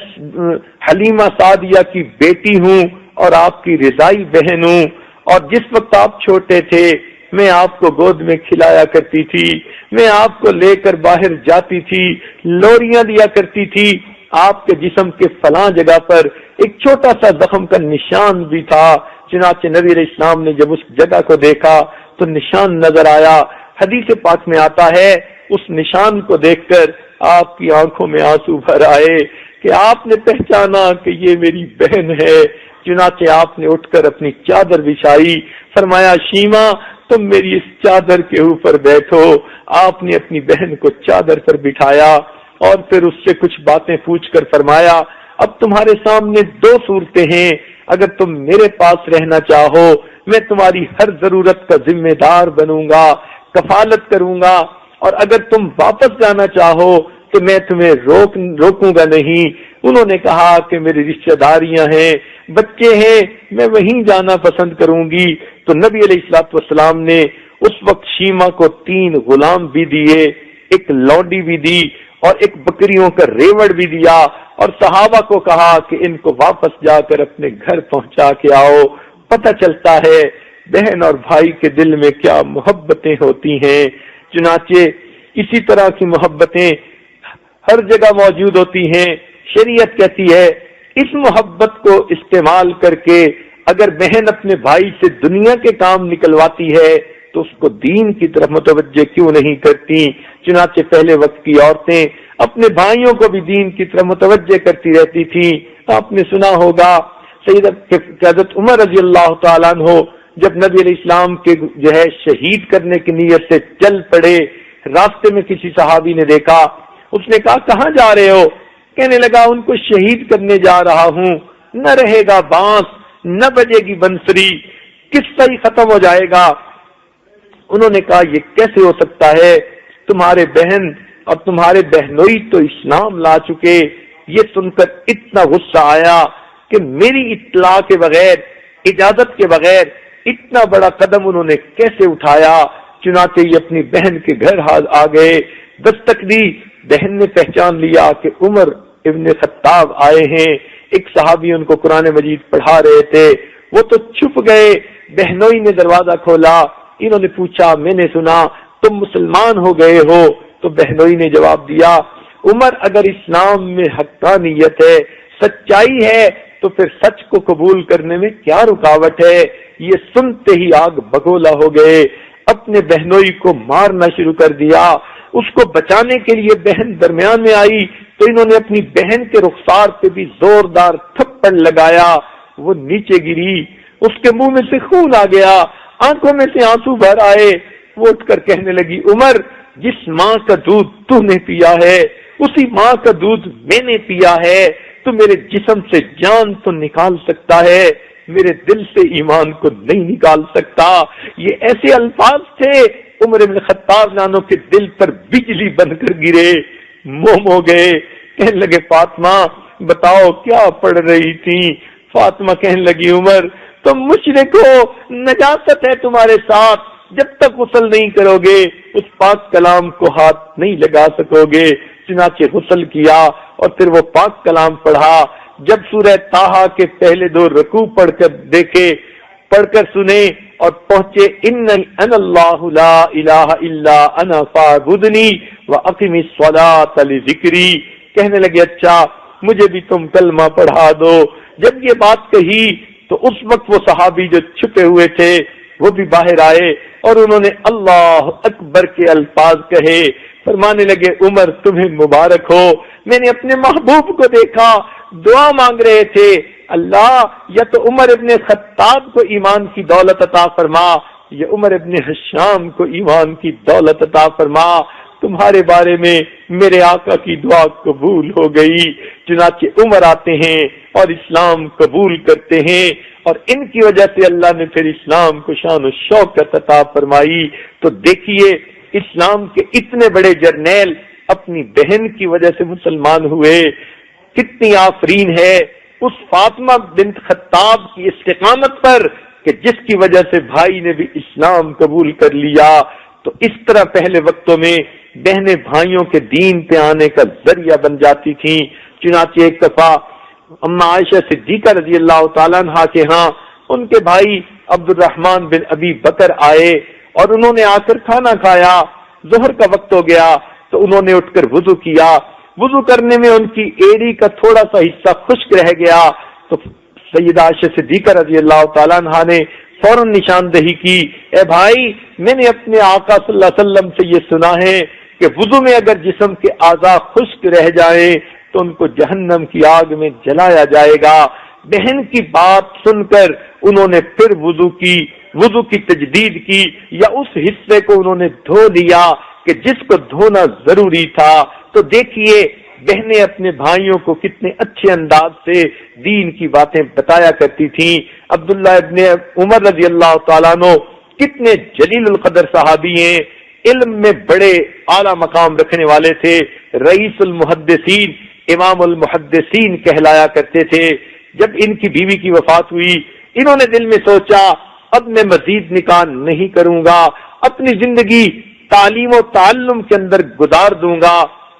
Speaker 2: حلیمہ سعدیہ کی بیٹی ہوں اور آپ کی رضائی بہن ہوں، اور جس وقت آپ چھوٹے تھے میں آپ کو گود میں کھلایا کرتی تھی، میں آپ کو لے کر باہر جاتی تھی، لوریاں دیا کرتی تھی، آپ کے جسم کے فلاں جگہ پر ایک چھوٹا سا زخم کا نشان بھی تھا۔ چنانچہ نبی علیہ السلام نے جب اس جگہ کو دیکھا تو نشان نظر آیا۔ حدیث پاک میں آتا ہے اس نشان کو دیکھ کر آپ کی آنکھوں میں آنسو بھر آئے کہ آپ نے پہچانا کہ یہ میری بہن ہے۔ چنانچہ آپ نے اٹھ کر اپنی چادر بچھائی، فرمایا شیما تم میری اس چادر کے اوپر بیٹھو۔ آپ نے اپنی بہن کو چادر پر بٹھایا اور پھر اس سے کچھ باتیں پوچھ کر فرمایا اب تمہارے سامنے دو صورتیں ہیں، اگر تم میرے پاس رہنا چاہو میں تمہاری ہر ضرورت کا ذمہ دار بنوں گا، کفالت کروں گا، اور اگر تم واپس جانا چاہو تو میں تمہیں روکوں گا نہیں۔ انہوں نے کہا کہ میری رشتہ داریاں ہیں، بچے ہیں، میں وہیں جانا پسند کروں گی۔ تو نبی علیہ الصلوۃ والسلام نے اس وقت شیما کو 3 غلام بھی دیے، ایک لونڈی بھی دی اور ایک بکریوں کا ریوڑ بھی دیا، اور صحابہ کو کہا کہ ان کو واپس جا کر اپنے گھر پہنچا کے آؤ۔ پتہ چلتا ہے بہن اور بھائی کے دل میں کیا محبتیں ہوتی ہیں۔ چنانچہ اسی طرح کی محبتیں ہر جگہ موجود ہوتی ہیں۔ شریعت کہتی ہے اس محبت کو استعمال کر کے اگر بہن اپنے بھائی سے دنیا کے کام نکلواتی ہے تو اس کو دین کی طرف متوجہ کیوں نہیں کرتی؟ چنانچہ پہلے وقت کی عورتیں اپنے بھائیوں کو بھی دین کی طرف متوجہ کرتی رہتی تھی۔ آپ نے سنا ہوگا حضرت عمر رضی اللہ تعالیٰ عنہ جب نبی علیہ السلام کے شہید کرنے کی نیت سے چل پڑے، راستے میں کسی صحابی نے دیکھا، اس نے کہا کہاں جا رہے ہو؟ کہنے لگا ان کو شہید کرنے جا رہا ہوں، نہ رہے گا بانس نہ بجے گی بنسری، قصہ ہی ختم ہو جائے گا۔ انہوں نے کہا یہ کیسے ہو سکتا ہے؟ تمہارے بہن اور تمہارے بہنوئی تو اسلام لا چکے۔ یہ سن کر اتنا غصہ آیا کہ میری اطلاع کے بغیر، اجازت کے بغیر اتنا بڑا قدم انہوں نے کیسے اٹھایا؟ چنانچہ یہ اپنی بہن کے گھر آ گئے، دستک دی، بہن نے پہچان لیا کہ عمر ابن خطاب آئے ہیں۔ ایک صحابی ان کو قرآن مجید پڑھا رہے تھے، وہ تو چھپ گئے۔ بہنوئی نے دروازہ کھولا، انہوں نے پوچھا میں نے سنا تم مسلمان ہو گئے ہو؟ تو بہنوئی نے جواب دیا عمر اگر اسلام میں حقانیت ہے، سچائی ہے تو پھر سچ کو قبول کرنے میں کیا رکاوٹ ہے؟ یہ سنتے ہی آگ بگولا ہو گئے، اپنے بہنوئی کو مارنا شروع کر دیا۔ اس کو بچانے کے لیے بہن درمیان میں آئی تو انہوں نے اپنی بہن کے رخسار پہ بھی زوردار تھپڑ لگایا، وہ نیچے گری، اس کے منہ میں سے خون آ گیا، آنکھوں میں سے آنسو بھر آئے۔ وہ اٹھ کر کہنے لگی عمر جس ماں کا دودھ تو نے پیا ہے اسی ماں کا دودھ میں نے پیا ہے، تو میرے جسم سے جان تو نکال سکتا ہے، میرے دل سے ایمان کو نہیں نکال سکتا۔ یہ ایسے الفاظ تھے عمر بن خطاب نانو کے دل پر بجلی بن کر گرے، موم ہو گئے۔ کہنے لگے فاطمہ بتاؤ کیا پڑھ رہی تھی؟ فاطمہ کہنے لگی عمر تم مشرک ہو، نجاست ہے تمہارے ساتھ، جب تک غسل نہیں کرو گے اس پاک کلام کو ہاتھ نہیں لگا سکو گے۔ چنانچہ غسل کیا اور پھر وہ پاک کلام پڑھا۔ جب سورہ طٰہٰ کے پہلے 2 رکوع پڑھ کر دیکھے، پڑھ کر سنے اور پہنچے ان اللہ لا الہ الا انا فاعبدنی واقم الصلاۃ لذکری، کہنے لگے اچھا مجھے بھی تم کلمہ پڑھا دو۔ جب یہ بات کہی تو اس وقت وہ صحابی جو چھپے ہوئے تھے وہ بھی باہر آئے اور انہوں نے اللہ اکبر کے الفاظ کہے، فرمانے لگے عمر تمہیں مبارک ہو، میں نے اپنے محبوب کو دیکھا، دعا مانگ رہے تھے اللہ یا تو عمر ابن خطاب کو ایمان کی دولت عطا فرما یا عمر ابن حشام کو ایمان کی دولت عطا فرما، تمہارے بارے میں میرے آقا کی دعا قبول ہو گئی۔ چنانچہ عمر آتے ہیں اور اسلام قبول کرتے ہیں اور ان کی وجہ سے اللہ نے پھر اسلام کو شان و شوکت عطا فرمائی۔ تو دیکھیے اسلام کے اتنے بڑے جرنیل اپنی بہن کی وجہ سے مسلمان ہوئے، کتنی آفرین ہے اس فاطمہ بنت خطاب کی استقامت پر کہ جس کی وجہ سے بھائی نے بھی اسلام قبول کر لیا۔ تو اس طرح پہلے وقتوں میں بہنیں بھائیوں کے دین پہ آنے کا ذریعہ بن جاتی تھیں۔ چنانچہ ایک دفعہ اما عائشہ صدیقہ رضی اللہ تعالیٰ عنہا کے ہاں ان کے بھائی عبد الرحمن بن ابی بکر آئے اور انہوں نے آ کر کھانا کھایا، ظہر کا وقت ہو گیا تو انہوں نے اٹھ کر وضو کیا، وضو کرنے میں ان کی ایڑی کا تھوڑا سا حصہ خشک رہ گیا تو سیدہ عائشہ صدیقہ رضی اللہ تعالیٰ عنہا نے فوراً نشاندہی کی، اے بھائی میں نے اپنے آقا صلی اللہ علیہ وسلم سے یہ سنا ہے کہ وضو میں اگر جسم کے اعضاء خشک رہ جائیں تو ان کو جہنم کی آگ میں جلایا جائے گا۔ بہن کی بات سن کر انہوں نے پھر وضو کی تجدید کی یا اس حصے کو انہوں نے دھو لیا کہ جس کو دھونا ضروری تھا۔ تو دیکھیے بہنیں اپنے بھائیوں کو کتنے اچھے انداز سے دین کی باتیں بتایا کرتی تھیں۔ عبداللہ ابن عمر رضی اللہ تعالیٰ عنہ کتنے جلیل القدر صحابی ہیں، علم میں بڑے اعلیٰ مقام رکھنے والے تھے، رئیس المحدثین امام المحدثین کہلایا کرتے تھے۔ جب ان کی بیوی کی وفات ہوئی انہوں نے دل میں سوچا اب میں مزید نکاح نہیں کروں گا، اپنی زندگی تعلیم و تعلم کے اندر گزار دوں گا۔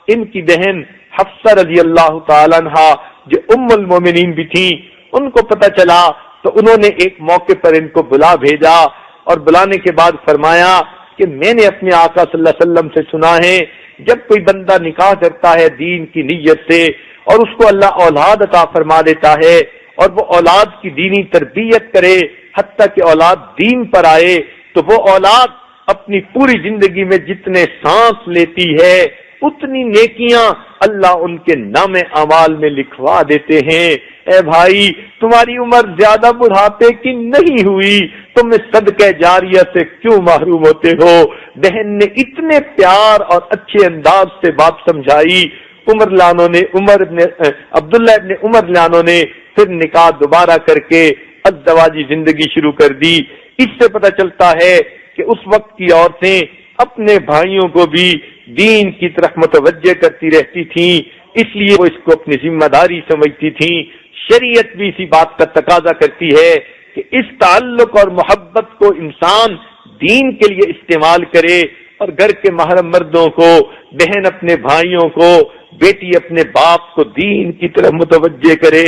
Speaker 2: ان کی بہن حفصہ رضی اللہ تعالیٰ عنہا جو ام المومنین بھی تھیں ان کو پتہ چلا تو انہوں نے ایک موقع پر ان کو بلا بھیجا اور بلانے کے بعد فرمایا کہ میں نے اپنے آقا صلی اللہ علیہ وسلم سے سنا ہے جب کوئی بندہ نکاح کرتا ہے دین کی نیت سے اور اس کو اللہ اولاد عطا فرما دیتا ہے اور وہ اولاد کی دینی تربیت کرے حتیٰ کہ اولاد دین پر آئے تو وہ اولاد اپنی پوری زندگی میں جتنے سانس لیتی ہے اتنی نیکیاں اللہ ان کے نام اعمال میں لکھوا دیتے ہیں۔ اے بھائی تمہاری عمر زیادہ بڑھاپے کی نہیں ہوئی، تم صدقہ جاریہ سے کیوں محروم ہوتے ہو؟ بہن نے اتنے پیار اور اچھے انداز سے بات سمجھائی۔ عبداللہ ابن عمر لانو نے پھر نکاح دوبارہ کر کے ازدواجی زندگی شروع کر دی۔ اس سے پتہ چلتا ہے کہ اس وقت کی عورتیں اپنے بھائیوں کو بھی دین کی طرف متوجہ کرتی رہتی تھیں، اس لیے وہ اس کو اپنی ذمہ داری سمجھتی تھیں۔ شریعت بھی اسی بات کا تقاضا کرتی ہے کہ اس تعلق اور محبت کو انسان دین کے لیے استعمال کرے اور گھر کے محرم مردوں کو، بہن اپنے بھائیوں کو، بیٹی اپنے باپ کو دین کی طرف متوجہ کرے۔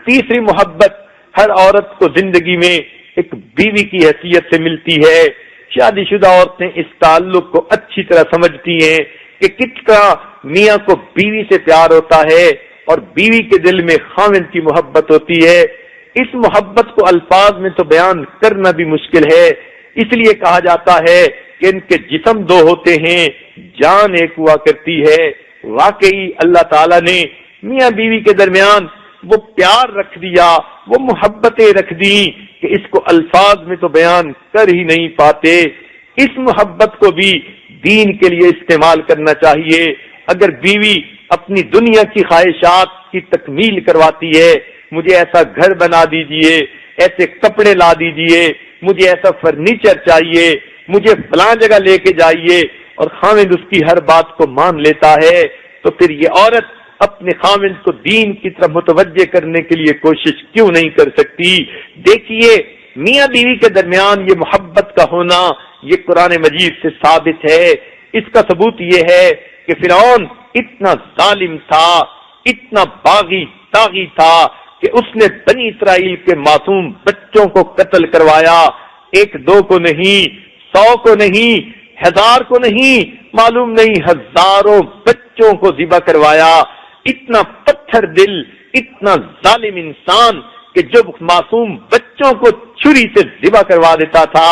Speaker 2: تیسری محبت ہر عورت کو زندگی میں ایک بیوی کی حیثیت سے ملتی ہے۔ شادی شدہ عورتیں اس تعلق کو اچھی طرح سمجھتی ہیں کہ کس طرح میاں کو بیوی سے پیار ہوتا ہے اور بیوی کے دل میں خاوند کی محبت ہوتی ہے۔ اس محبت کو الفاظ میں تو بیان کرنا بھی مشکل ہے، اس لیے کہا جاتا ہے کہ ان کے جسم دو ہوتے ہیں جان ایک ہوا کرتی ہے۔ واقعی اللہ تعالیٰ نے میاں بیوی کے درمیان وہ پیار رکھ دیا، وہ محبتیں رکھ دی کہ اس کو الفاظ میں تو بیان کر ہی نہیں پاتے۔ اس محبت کو بھی دین کے لیے استعمال کرنا چاہیے۔ اگر بیوی اپنی دنیا کی خواہشات کی تکمیل کرواتی ہے، مجھے ایسا گھر بنا دیجئے، ایسے کپڑے لا دیجئے، مجھے ایسا فرنیچر چاہیے، مجھے فلاں جگہ لے کے جائیے، اور خاوند اس کی ہر بات کو مان لیتا ہے، تو پھر یہ عورت اپنے خاوند کو دین کی طرف متوجہ کرنے کے لیے کوشش کیوں نہیں کر سکتی؟ دیکھیے میاں بیوی کے درمیان یہ محبت کا ہونا یہ قرآن مجید سے ثابت ہے۔ اس کا ثبوت یہ ہے کہ فرعون اتنا ظالم تھا، اتنا باغی طاغی تھا کہ کہ اس نے بنی اسرائیل کے معصوم بچوں کو قتل کروایا، 1-2 کو نہیں، 100 کو نہیں، 1000 کو نہیں، معلوم نہیں ہزاروں بچوں کو ذبح کروایا۔ اتنا پتھر دل، اتنا ظالم انسان کہ جو معصوم بچوں کو چھری سے ذبح کروا دیتا تھا،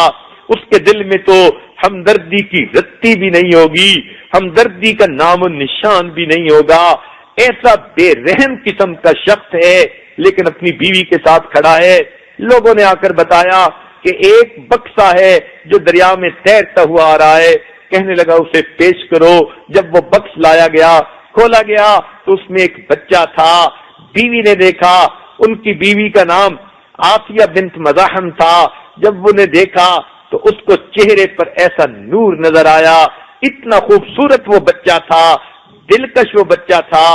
Speaker 2: اس کے دل میں تو ہمدردی کی رتی بھی نہیں ہوگی، ہمدردی کا نام و نشان بھی نہیں ہوگا۔ ایسا بے رحم قسم کا شخص ہے، لیکن اپنی بیوی کے ساتھ کھڑا ہے۔ لوگوں نے آ کر بتایا کہ ایک بکسا ہے جو دریا میں تیرتا ہوا آ رہا ہے، کہنے لگا اسے پیش کرو۔ جب وہ بکس لایا گیا، کھولا گیا تو اس میں ایک بچہ تھا۔ بیوی نے دیکھا، ان کی بیوی کا نام آسیہ بنت مزاحم تھا۔ جب وہ نے دیکھا تو اس کو چہرے پر ایسا نور نظر آیا، اتنا خوبصورت وہ بچہ تھا، دلکش وہ بچہ تھا،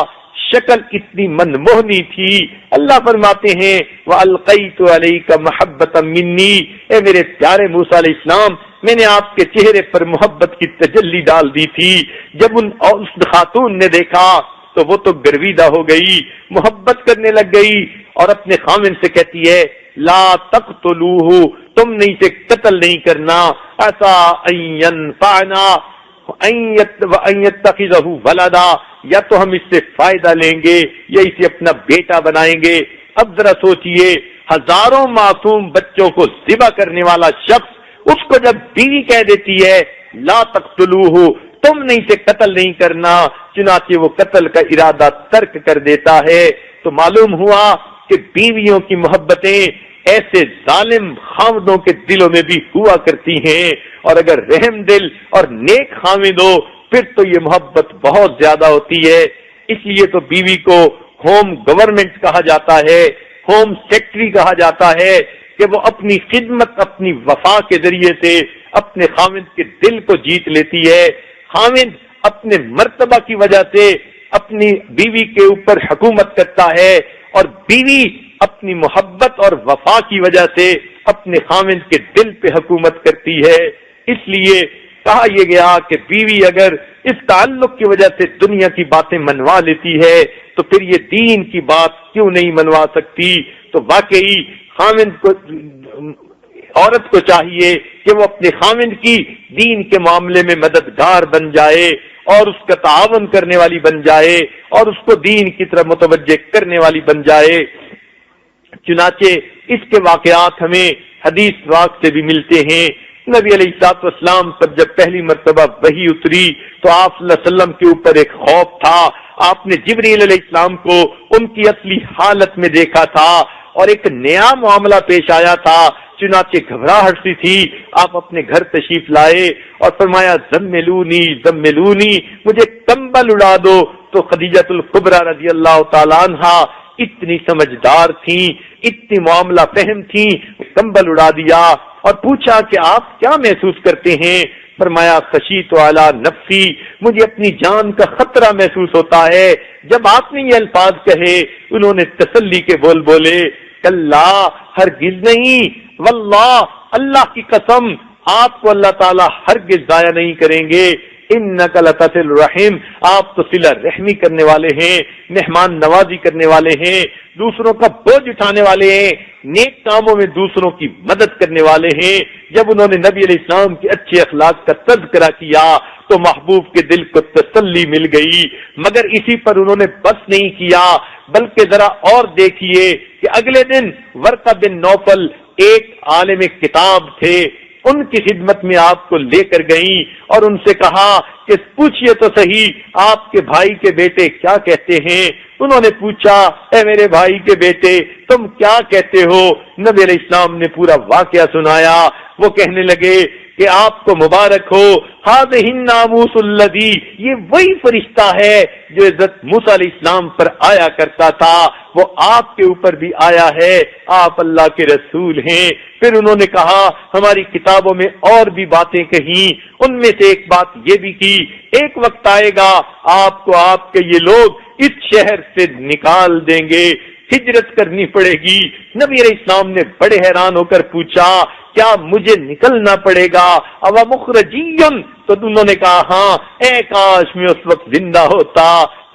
Speaker 2: شکل اتنی منموہنی تھی۔ اللہ فرماتے ہیں وَأَلْقَيْتُ عَلَيْكَ مَحَبَّةً مِّنِّي، اے میرے پیارے موسیٰ علیہ السلام، میں نے آپ کے چہرے پر محبت کی تجلی ڈال دی تھی۔ جب اس خاتون نے دیکھا تو وہ تو گرویدہ ہو گئی، محبت کرنے لگ گئی اور اپنے خاوند سے کہتی ہے لا تقتلوہ، تم نے اسے قتل نہیں کرنا، ایسا ان ينفعنا وان يتخذہ ولدا، یا تو ہم اس سے فائدہ لیں گے یا اسے اپنا بیٹا بنائیں گے۔ اب ذرا سوچئے، ہزاروں معصوم بچوں کو ذبح کرنے والا شخص اس کو جب بیوی کہہ دیتی ہے لا تقتلوہ، تم نے اسے قتل نہیں کرنا، چنانچہ وہ قتل کا ارادہ ترک کر دیتا ہے، تو معلوم ہوا کہ بیویوں کی محبتیں ایسے ظالم خاوندوں کے دلوں میں بھی ہوا کرتی ہیں، اور اگر رحم دل اور نیک خاوند ہو پھر تو یہ محبت بہت زیادہ ہوتی ہے۔ اس لیے تو بیوی کو ہوم گورنمنٹ کہا جاتا ہے، ہوم سیکٹری کہا جاتا ہے، کہ وہ اپنی خدمت، اپنی وفا کے ذریعے سے اپنے خاوند کے دل کو جیت لیتی ہے۔ خاوند اپنے مرتبہ کی وجہ سے اپنی بیوی کے اوپر حکومت کرتا ہے، اور بیوی اپنی محبت اور وفا کی وجہ سے اپنے خاوند کے دل پہ حکومت کرتی ہے۔ اس لیے کہا یہ گیا کہ بیوی اگر اس تعلق کی وجہ سے دنیا کی باتیں منوا لیتی ہے تو پھر یہ دین کی بات کیوں نہیں منوا سکتی؟ تو واقعی خاوند کو، عورت کو چاہیے کہ وہ اپنے خاوند کی دین کے معاملے میں مددگار بن جائے اور اس کا تعاون کرنے والی بن جائے اور اس کو دین کی طرف متوجہ کرنے والی بن جائے۔ چنانچہ اس کے واقعات ہمیں حدیث پاک سے بھی ملتے ہیں۔ نبی علیہ الصلوۃ والسلام پر جب پہلی مرتبہ وحی اتری تو آپ صلی اللہ علیہ وسلم کے اوپر ایک خوف تھا۔ آپ نے جبریل علیہ السلام کو ان کی اصلی حالت میں دیکھا تھا اور ایک نیا معاملہ پیش آیا تھا، چنانچہ گھبراہٹ سی تھی۔ آپ اپنے گھر تشریف لائے اور فرمایا زملونی زملونی، مجھے کمبل اڑا دو۔ تو خدیجہ الکبریٰ رضی اللہ تعالیٰ عنہا اتنی سمجھدار تھیں، اتنی معاملہ فہم تھیں، کمبل اڑا دیا اور پوچھا کہ آپ کیا محسوس کرتے ہیں؟ فرمایا خشیت علی نفسی، مجھے اپنی جان کا خطرہ محسوس ہوتا ہے۔ جب آپ نے یہ الفاظ کہے انہوں نے تسلی کے بول بولے کلا، ہرگز نہیں، واللہ، اللہ کی قسم، آپ کو اللہ تعالیٰ ہرگز ضائع نہیں کریں گے۔ انک لتصل الرحم، آپ تو صلہ رحمی کرنے والے ہیں، مہمان نوازی کرنے والے ہیں، دوسروں کا بوجھ اٹھانے والے ہیں، نیک کاموں میں دوسروں کی مدد کرنے والے ہیں۔ جب انہوں نے نبی علیہ السلام کے اچھے اخلاق کا تذکرہ کیا تو محبوب کے دل کو تسلی مل گئی، مگر اسی پر انہوں نے بس نہیں کیا، بلکہ ذرا اور دیکھیے کہ اگلے دن ورقہ بن نوفل ایک عالم کتاب تھے، ان کی خدمت میں آپ کو لے کر گئیں اور ان سے کہا کہ پوچھئے تو صحیح آپ کے بھائی کے بیٹے کیا کہتے ہیں؟ انہوں نے پوچھا اے میرے بھائی کے بیٹے تم کیا کہتے ہو؟ نبی علیہ السلام نے پورا واقعہ سنایا۔ وہ کہنے لگے کہ آپ کو مبارک ہو، ھذہ الناموس الذی، یہ وہی فرشتہ ہے جو حضرت موسیٰ علیہ السلام پر آیا کرتا تھا، وہ آپ کے اوپر بھی آیا ہے، آپ اللہ کے رسول ہیں۔ پھر انہوں نے کہا ہماری کتابوں میں اور بھی باتیں کہیں، ان میں سے ایک بات یہ بھی کی ایک وقت آئے گا آپ کو آپ کے یہ لوگ اس شہر سے نکال دیں گے، ہجرت کرنی پڑے گی۔ نبی علیہ السلام نے بڑے حیران ہو کر پوچھا کیا مجھے نکلنا پڑے گا؟ او مخرجین؟ تو انہوں نے کہا ہاں، اے کاش میں اس وقت زندہ ہوتا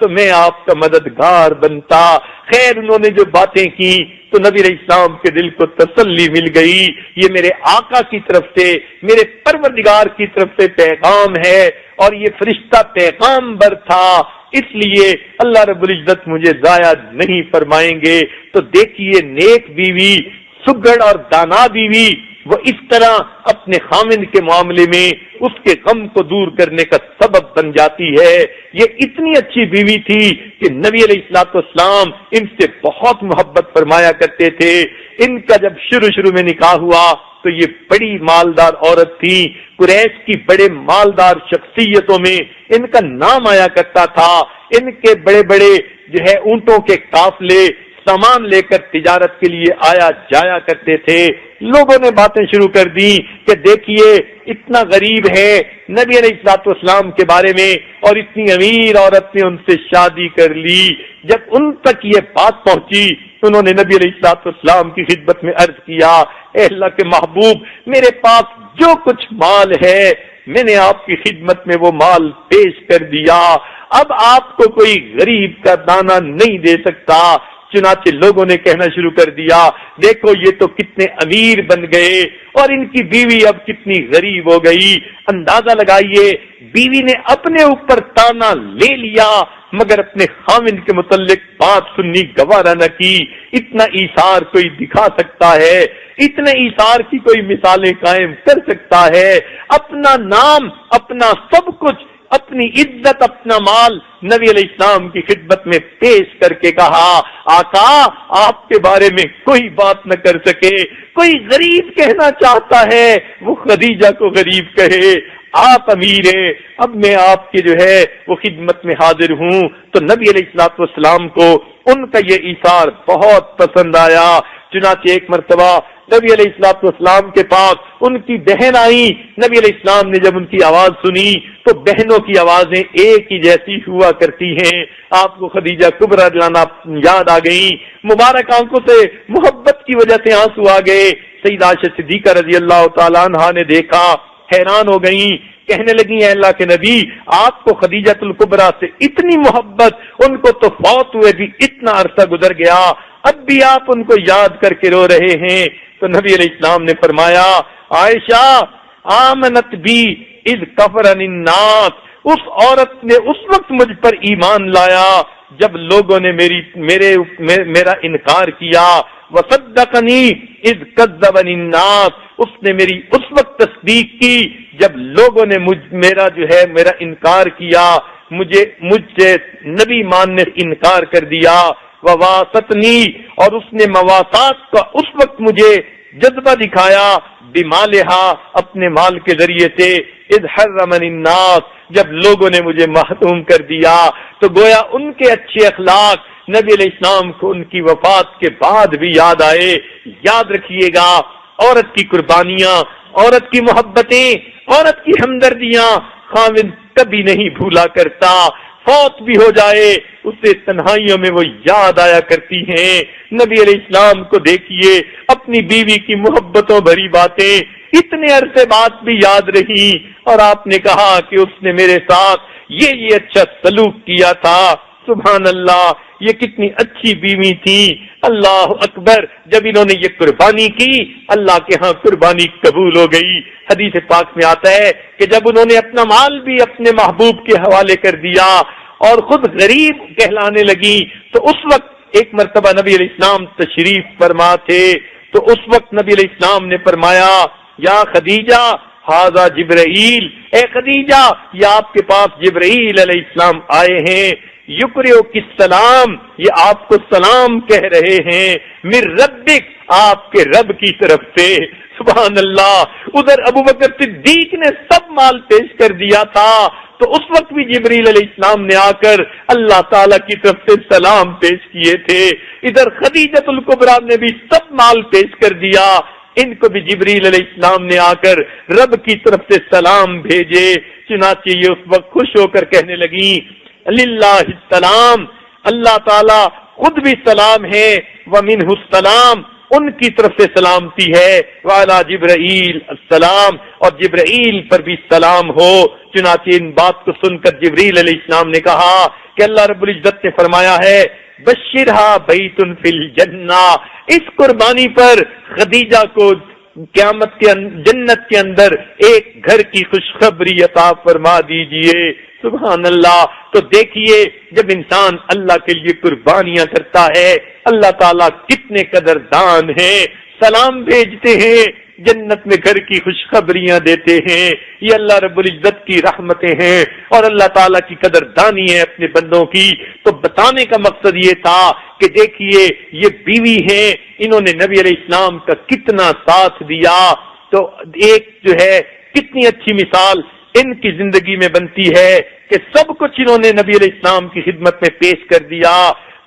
Speaker 2: تو میں آپ کا مددگار بنتا۔ خیر انہوں نے جو باتیں کی تو نبی علیہ السلام کے دل کو تسلی مل گئی، یہ میرے آقا کی طرف سے، میرے پروردگار کی طرف سے پیغام ہے، اور یہ فرشتہ پیغام بر تھا، اس لیے اللہ رب العزت مجھے ضائع نہیں فرمائیں گے۔ تو دیکھیے نیک بیوی، سگڑ اور دانا بیوی، وہ اس طرح اپنے خامن کے معاملے میں اس کے غم کو دور کرنے کا سبب بن جاتی ہے۔ یہ اتنی اچھی بیوی تھی کہ نبی علیہ الصلوۃ والسلام ان سے بہت محبت فرمایا کرتے تھے۔ ان کا جب شروع میں نکاح ہوا تو یہ بڑی مالدار عورت تھی، قریش کی بڑے مالدار شخصیتوں میں ان کا نام آیا کرتا تھا۔ ان کے بڑے بڑے جو ہے اونٹوں کے قافلے سامان لے کر تجارت کے لیے آیا جایا کرتے تھے۔ لوگوں نے باتیں شروع کر دی کہ دیکھیے اتنا غریب ہے نبی علیہ الصلوۃ والسلام کے بارے میں، اور اتنی امیر عورت نے ان سے شادی کر لی۔ جب ان تک یہ بات پہنچی انہوں نے نبی علیہ الصلوۃ والسلام کی خدمت میں عرض کیا، اے اللہ کے محبوب، میرے پاس جو کچھ مال ہے میں نے آپ کی خدمت میں وہ مال پیش کر دیا، اب آپ کو کوئی غریب کا دانہ نہیں دے سکتا۔ چنانچہ لوگوں نے کہنا شروع کر دیا دیکھو یہ تو کتنے امیر بن گئے اور ان کی بیوی اب کتنی غریب ہو گئی۔ اندازہ لگائیے بیوی نے اپنے اوپر تانا لے لیا مگر اپنے خاوند کے متعلق بات سننی گوارا نہ کی۔ اتنا ایثار کوئی دکھا سکتا ہے؟ اتنے ایثار کی کوئی مثالیں قائم کر سکتا ہے؟ اپنا نام، اپنا سب کچھ، اپنی عزت، اپنا مال نبی علیہ السلام کی خدمت میں پیش کر کے کہا آقا آپ کے بارے میں کوئی بات نہ کر سکے، کوئی غریب کہنا چاہتا ہے وہ خدیجہ کو غریب کہے، آپ امیر ہیں، اب میں آپ کے جو ہے وہ خدمت میں حاضر ہوں۔ تو نبی علیہ الصلوۃ والسلام کو ان کا یہ ایثار بہت پسند آیا۔ چنانچہ ایک مرتبہ نبی علیہ الصلوۃ والسلام کے پاس ان کی بہن آئی، نبی علیہ السلام نے جب ان کی آواز سنی تو بہنوں کی آوازیں ایک ہی جیسی ہوا کرتی ہیں، آپ کو خدیجہ کبریٰ لانا یاد آ گئی، مبارک آنکھوں سے محبت کی وجہ سے آنسو آ گئے۔ سیدہ عائشہ صدیقہ رضی اللہ تعالیٰ عنہا نے دیکھا، حیران ہو گئیں، کہنے لگی اے اللہ کے نبی آپ کو خدیجہ الکبریٰ سے اتنی محبت، ان کو تو فوت ہوئے بھی اتنا عرصہ گزر گیا، اب بھی آپ ان کو یاد کر کے رو رہے ہیں۔ تو نبی علیہ السلام نے فرمایا عائشہ آمنت بی اذ کفرنی الناس، اس عورت نے اس وقت مجھ پر ایمان لایا جب لوگوں نے میرا انکار کیا، وصدقنی اذ کذبنی الناس، اس نے میری اس وقت تصدیق کی جب لوگوں نے میرا انکار کیا، مجھ سے نبی ماننے سے انکار کر دیا، وواسطنی، اور اس نے مواسات کا اس وقت مجھے جذبہ دکھایا، بمالہا، اپنے مال کے ذریعے سے، اذ حرمنی الناس، جب لوگوں نے مجھے محروم کر دیا۔ تو گویا ان کے اچھے اخلاق نبی علیہ السلام کو ان کی وفات کے بعد بھی یاد آئے۔ یاد رکھیے گا عورت کی قربانیاں، عورت کی محبتیں، عورت کی ہمدردیاں خاوند کبھی نہیں بھولا کرتا، فوت بھی ہو جائے اسے تنہائیوں میں وہ یاد آیا کرتی ہیں۔ نبی علیہ السلام کو دیکھیے اپنی بیوی کی محبتوں بھری باتیں اتنے عرصے بعد بھی یاد رہی، اور آپ نے کہا کہ اس نے میرے ساتھ یہ اچھا سلوک کیا تھا۔ سبحان اللہ، یہ کتنی اچھی بیوی تھی، اللہ اکبر۔ جب انہوں نے یہ قربانی کی اللہ کے ہاں قربانی قبول ہو گئی۔ حدیث پاک میں آتا ہے کہ جب انہوں نے اپنا مال بھی اپنے محبوب کے حوالے کر دیا اور خود غریب کہلانے لگی، تو اس وقت ایک مرتبہ نبی علیہ السلام تشریف فرما تھے، تو اس وقت نبی علیہ السلام نے فرمایا یا خدیجہ ھذا جبرائیل، اے خدیجہ یہ آپ کے پاس جبرائیل علیہ السلام آئے ہیں، یقرئ کی السلام، یہ آپ کو سلام کہہ رہے ہیں، من ربک، آپ کے رب کی طرف سے۔ سبحان اللہ، ادھر ابوبکر صدیق نے سب مال پیش کر دیا تھا، تو اس وقت بھی جبرائیل علیہ السلام نے آ کر اللہ تعالیٰ کی طرف سے سلام پیش کیے تھے۔ ادھر خدیجہ الکبریٰ نے بھی سب مال پیش کر دیا، ان کو بھی جبرائیل علیہ السلام نے آ کر رب کی طرف سے سلام بھیجے۔ چنانچہ یہ اس وقت خوش ہو کر کہنے لگی للہ السلام، اللہ تعالیٰ خود بھی سلام ہے، ومنہ السلام، ان کی طرف سے سلامتی ہے، وعلی جبرائیل السلام، اور جبرائیل پر بھی سلام ہو۔ چنانچہ ان بات کو سن کر جبریل علیہ السلام نے کہا کہ اللہ رب العزت نے فرمایا ہے بشرھا بیت فی الجنہ، اس قربانی پر خدیجہ کو قیامت کے جنت کے اندر ایک گھر کی خوشخبری عطا فرما دیجئے۔ سبحان اللہ۔ تو دیکھیے جب انسان اللہ کے لیے قربانیاں کرتا ہے، اللہ تعالیٰ کتنے قدردان ہیں، سلام بھیجتے ہیں، جنت میں گھر کی خوشخبریاں دیتے ہیں۔ یہ اللہ رب العزت کی رحمتیں ہیں اور اللہ تعالیٰ کی قدردانی ہے اپنے بندوں کی۔ تو بتانے کا مقصد یہ تھا کہ دیکھیے یہ بیوی ہیں، انہوں نے نبی علیہ السلام کا کتنا ساتھ دیا، تو ایک جو ہے کتنی اچھی مثال ان کی زندگی میں بنتی ہے کہ سب کچھ انہوں نے نبی علیہ السلام کی خدمت میں پیش کر دیا۔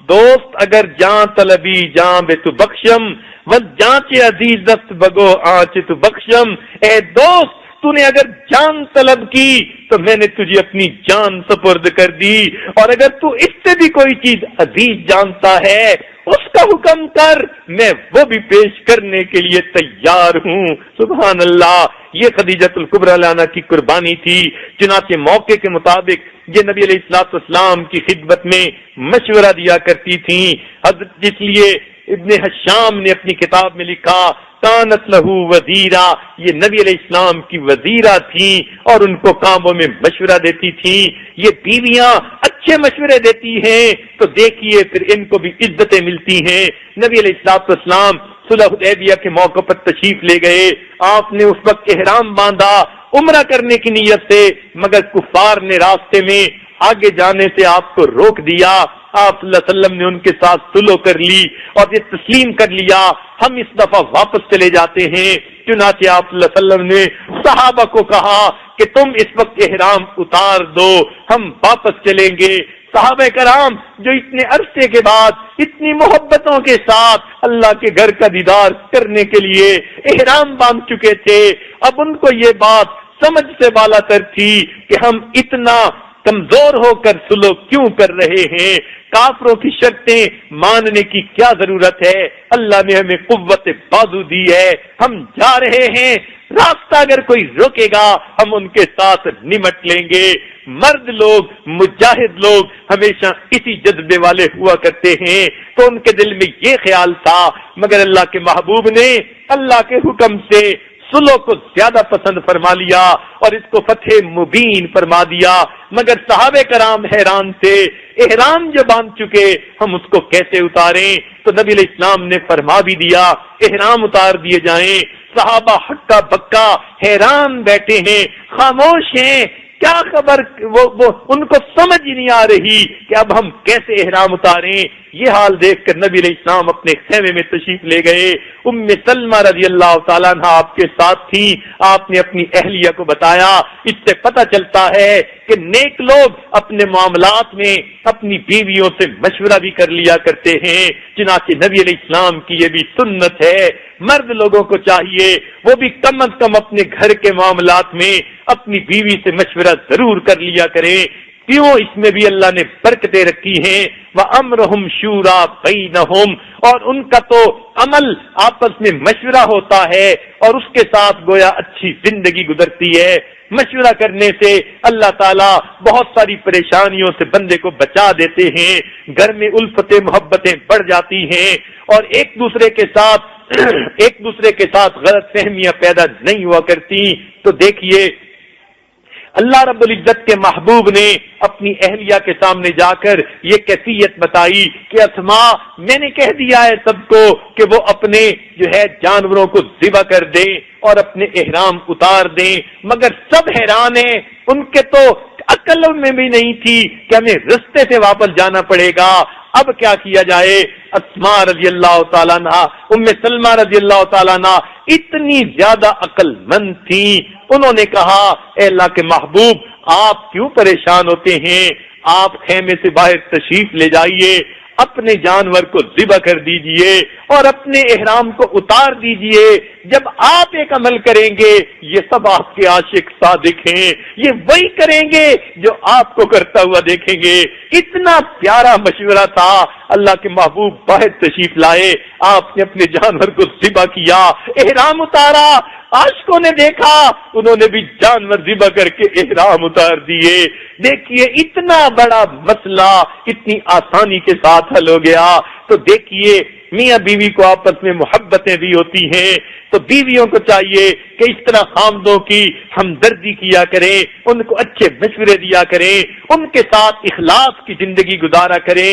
Speaker 2: دوست اگر جاں طلبی جاں بے تو بخشم، ون جانچے عزیزت بگو آنچ تو بخشم، اے دوست تو نے اگر جان طلب کی تو میں نے تجھے اپنی جان سپرد کر دی، اور اگر تو اس سے بھی کوئی چیز عزیز جانتا ہے اس کا حکم کر، میں وہ بھی پیش کرنے کے لیے تیار ہوں۔ سبحان اللہ۔ یہ خدیجۃ الکبریٰ عنہا کی قربانی تھی۔ چنانچہ موقع کے مطابق یہ نبی علیہ الصلوۃ والسلام کی خدمت میں مشورہ دیا کرتی تھیں۔ حضرت جس لیے ابن حشام نے اپنی کتاب میں لکھا کانت لہو وزیرہ، یہ نبی علیہ السلام کی وزیرہ تھیں اور ان کو کاموں میں مشورہ دیتی تھیں۔ یہ بیویاں اچھے مشورے دیتی ہیں تو دیکھیے پھر ان کو بھی عزتیں ملتی ہیں۔ نبی علیہ السلام صلح حدیبیہ کے موقع پر تشریف لے گئے، آپ نے اس وقت احرام باندھا عمرہ کرنے کی نیت سے، مگر کفار نے راستے میں آگے جانے سے آپ کو روک دیا۔ آپ صلی اللہ علیہ وسلم نے ان کے ساتھ صلح کر لی اور یہ تسلیم کر لیا ہم اس دفعہ واپس چلے جاتے ہیں۔ چنانچہ آپ صلی اللہ علیہ وسلم نے صحابہ کو کہا کہ تم اس وقت احرام اتار دو، ہم واپس چلیں گے۔ صحابہ کرام جو اتنے عرصے کے بعد اتنی محبتوں کے ساتھ اللہ کے گھر کا دیدار کرنے کے لیے احرام باندھ چکے تھے، اب ان کو یہ بات سمجھ سے بالا تر تھی کہ ہم اتنا کمزور ہو کر صلح کیوں کر رہے ہیں، کافروں کی شرطیں ماننے کی کیا ضرورت ہے، اللہ نے ہمیں قوت بازو دی ہے، ہم جا رہے ہیں، راستہ اگر کوئی روکے گا ہم ان کے ساتھ نمٹ لیں گے۔ مرد لوگ مجاہد لوگ ہمیشہ اسی جذبے والے ہوا کرتے ہیں، تو ان کے دل میں یہ خیال تھا، مگر اللہ کے محبوب نے اللہ کے حکم سے صلح کو زیادہ پسند فرما لیا اور اس کو فتح مبین فرما دیا۔ مگر صحابہ کرام حیران تھے، احرام جو باندھ چکے ہم اس کو کیسے اتاریں؟ تو نبی علیہ السلام نے فرما بھی دیا احرام اتار دیے جائیں۔ صحابہ ہکا بکا حیران بیٹھے ہیں، خاموش ہیں، کیا خبر، وہ ان کو سمجھ ہی نہیں آ رہی کہ اب ہم کیسے احرام اتاریں۔ یہ حال دیکھ کر نبی علیہ السلام اپنے خیمے میں تشریف لے گئے۔ ام سلمہ رضی اللہ تعالیٰ عنہ آپ کے ساتھ تھی، آپ نے اپنی اہلیہ کو بتایا۔ اس سے پتہ چلتا ہے کہ نیک لوگ اپنے معاملات میں اپنی بیویوں سے مشورہ بھی کر لیا کرتے ہیں، چنانچہ نبی علیہ السلام کی یہ بھی سنت ہے۔ مرد لوگوں کو چاہیے وہ بھی کم از کم اپنے گھر کے معاملات میں اپنی بیوی سے مشورہ ضرور کر لیا کریں، کیوں اس میں بھی اللہ نے برکتیں رکھی ہیں۔ وَأَمْرُهُمْ شُورَىٰ بَيْنَهُمْ، اور ان کا تو عمل آپس میں مشورہ ہوتا ہے اور اس کے ساتھ گویا اچھی زندگی گزرتی ہے۔ مشورہ کرنے سے اللہ تعالیٰ بہت ساری پریشانیوں سے بندے کو بچا دیتے ہیں، گھر میں الفتیں محبتیں بڑھ جاتی ہیں اور ایک دوسرے کے ساتھ غلط فہمیاں پیدا نہیں ہوا کرتی۔ تو دیکھیے اللہ رب العزت کے محبوب نے اپنی اہلیہ کے سامنے جا کر یہ کیفیت بتائی کہ اسماء میں نے کہہ دیا ہے سب کو کہ وہ اپنے جو ہے جانوروں کو ذبح کر دیں اور اپنے احرام اتار دیں، مگر سب حیران ہیں، ان کے تو عقل میں بھی نہیں تھی کہ ہمیں رستے سے واپس جانا پڑے گا، اب کیا کیا جائے؟ اسماء رضی اللہ تعالیٰ عنہ، ام سلمہ رضی اللہ تعالیٰ عنہ اتنی زیادہ عقل مند تھیں، انہوں نے کہا اے اللہ کے محبوب آپ کیوں پریشان ہوتے ہیں، آپ خیمے سے باہر تشریف لے جائیے،
Speaker 3: اپنے جانور کو ذبح کر دیجئے اور اپنے احرام کو اتار دیجئے. جب آپ ایک عمل کریں گے یہ سب آپ کے عاشق صادق ہیں، یہ وہی کریں گے جو آپ کو کرتا ہوا دیکھیں گے. اتنا پیارا مشورہ تھا. اللہ کے محبوب باہر تشریف لائے، آپ نے اپنے جانور کو ذبح کیا، احرام اتارا. عاشقوں نے دیکھا، انہوں نے بھی جانور ذبح کر کے احرام اتار دیے. دیکھیے اتنا بڑا مسئلہ اتنی آسانی کے ساتھ حل ہو گیا. تو دیکھیے میاں بیوی کو آپس میں محبتیں بھی ہوتی ہیں، تو بیویوں کو چاہیے کہ اس طرح خامدوں کی ہمدردی کیا کریں، ان کو اچھے مشورے دیا کریں، ان کے ساتھ اخلاص کی زندگی گزارا کریں.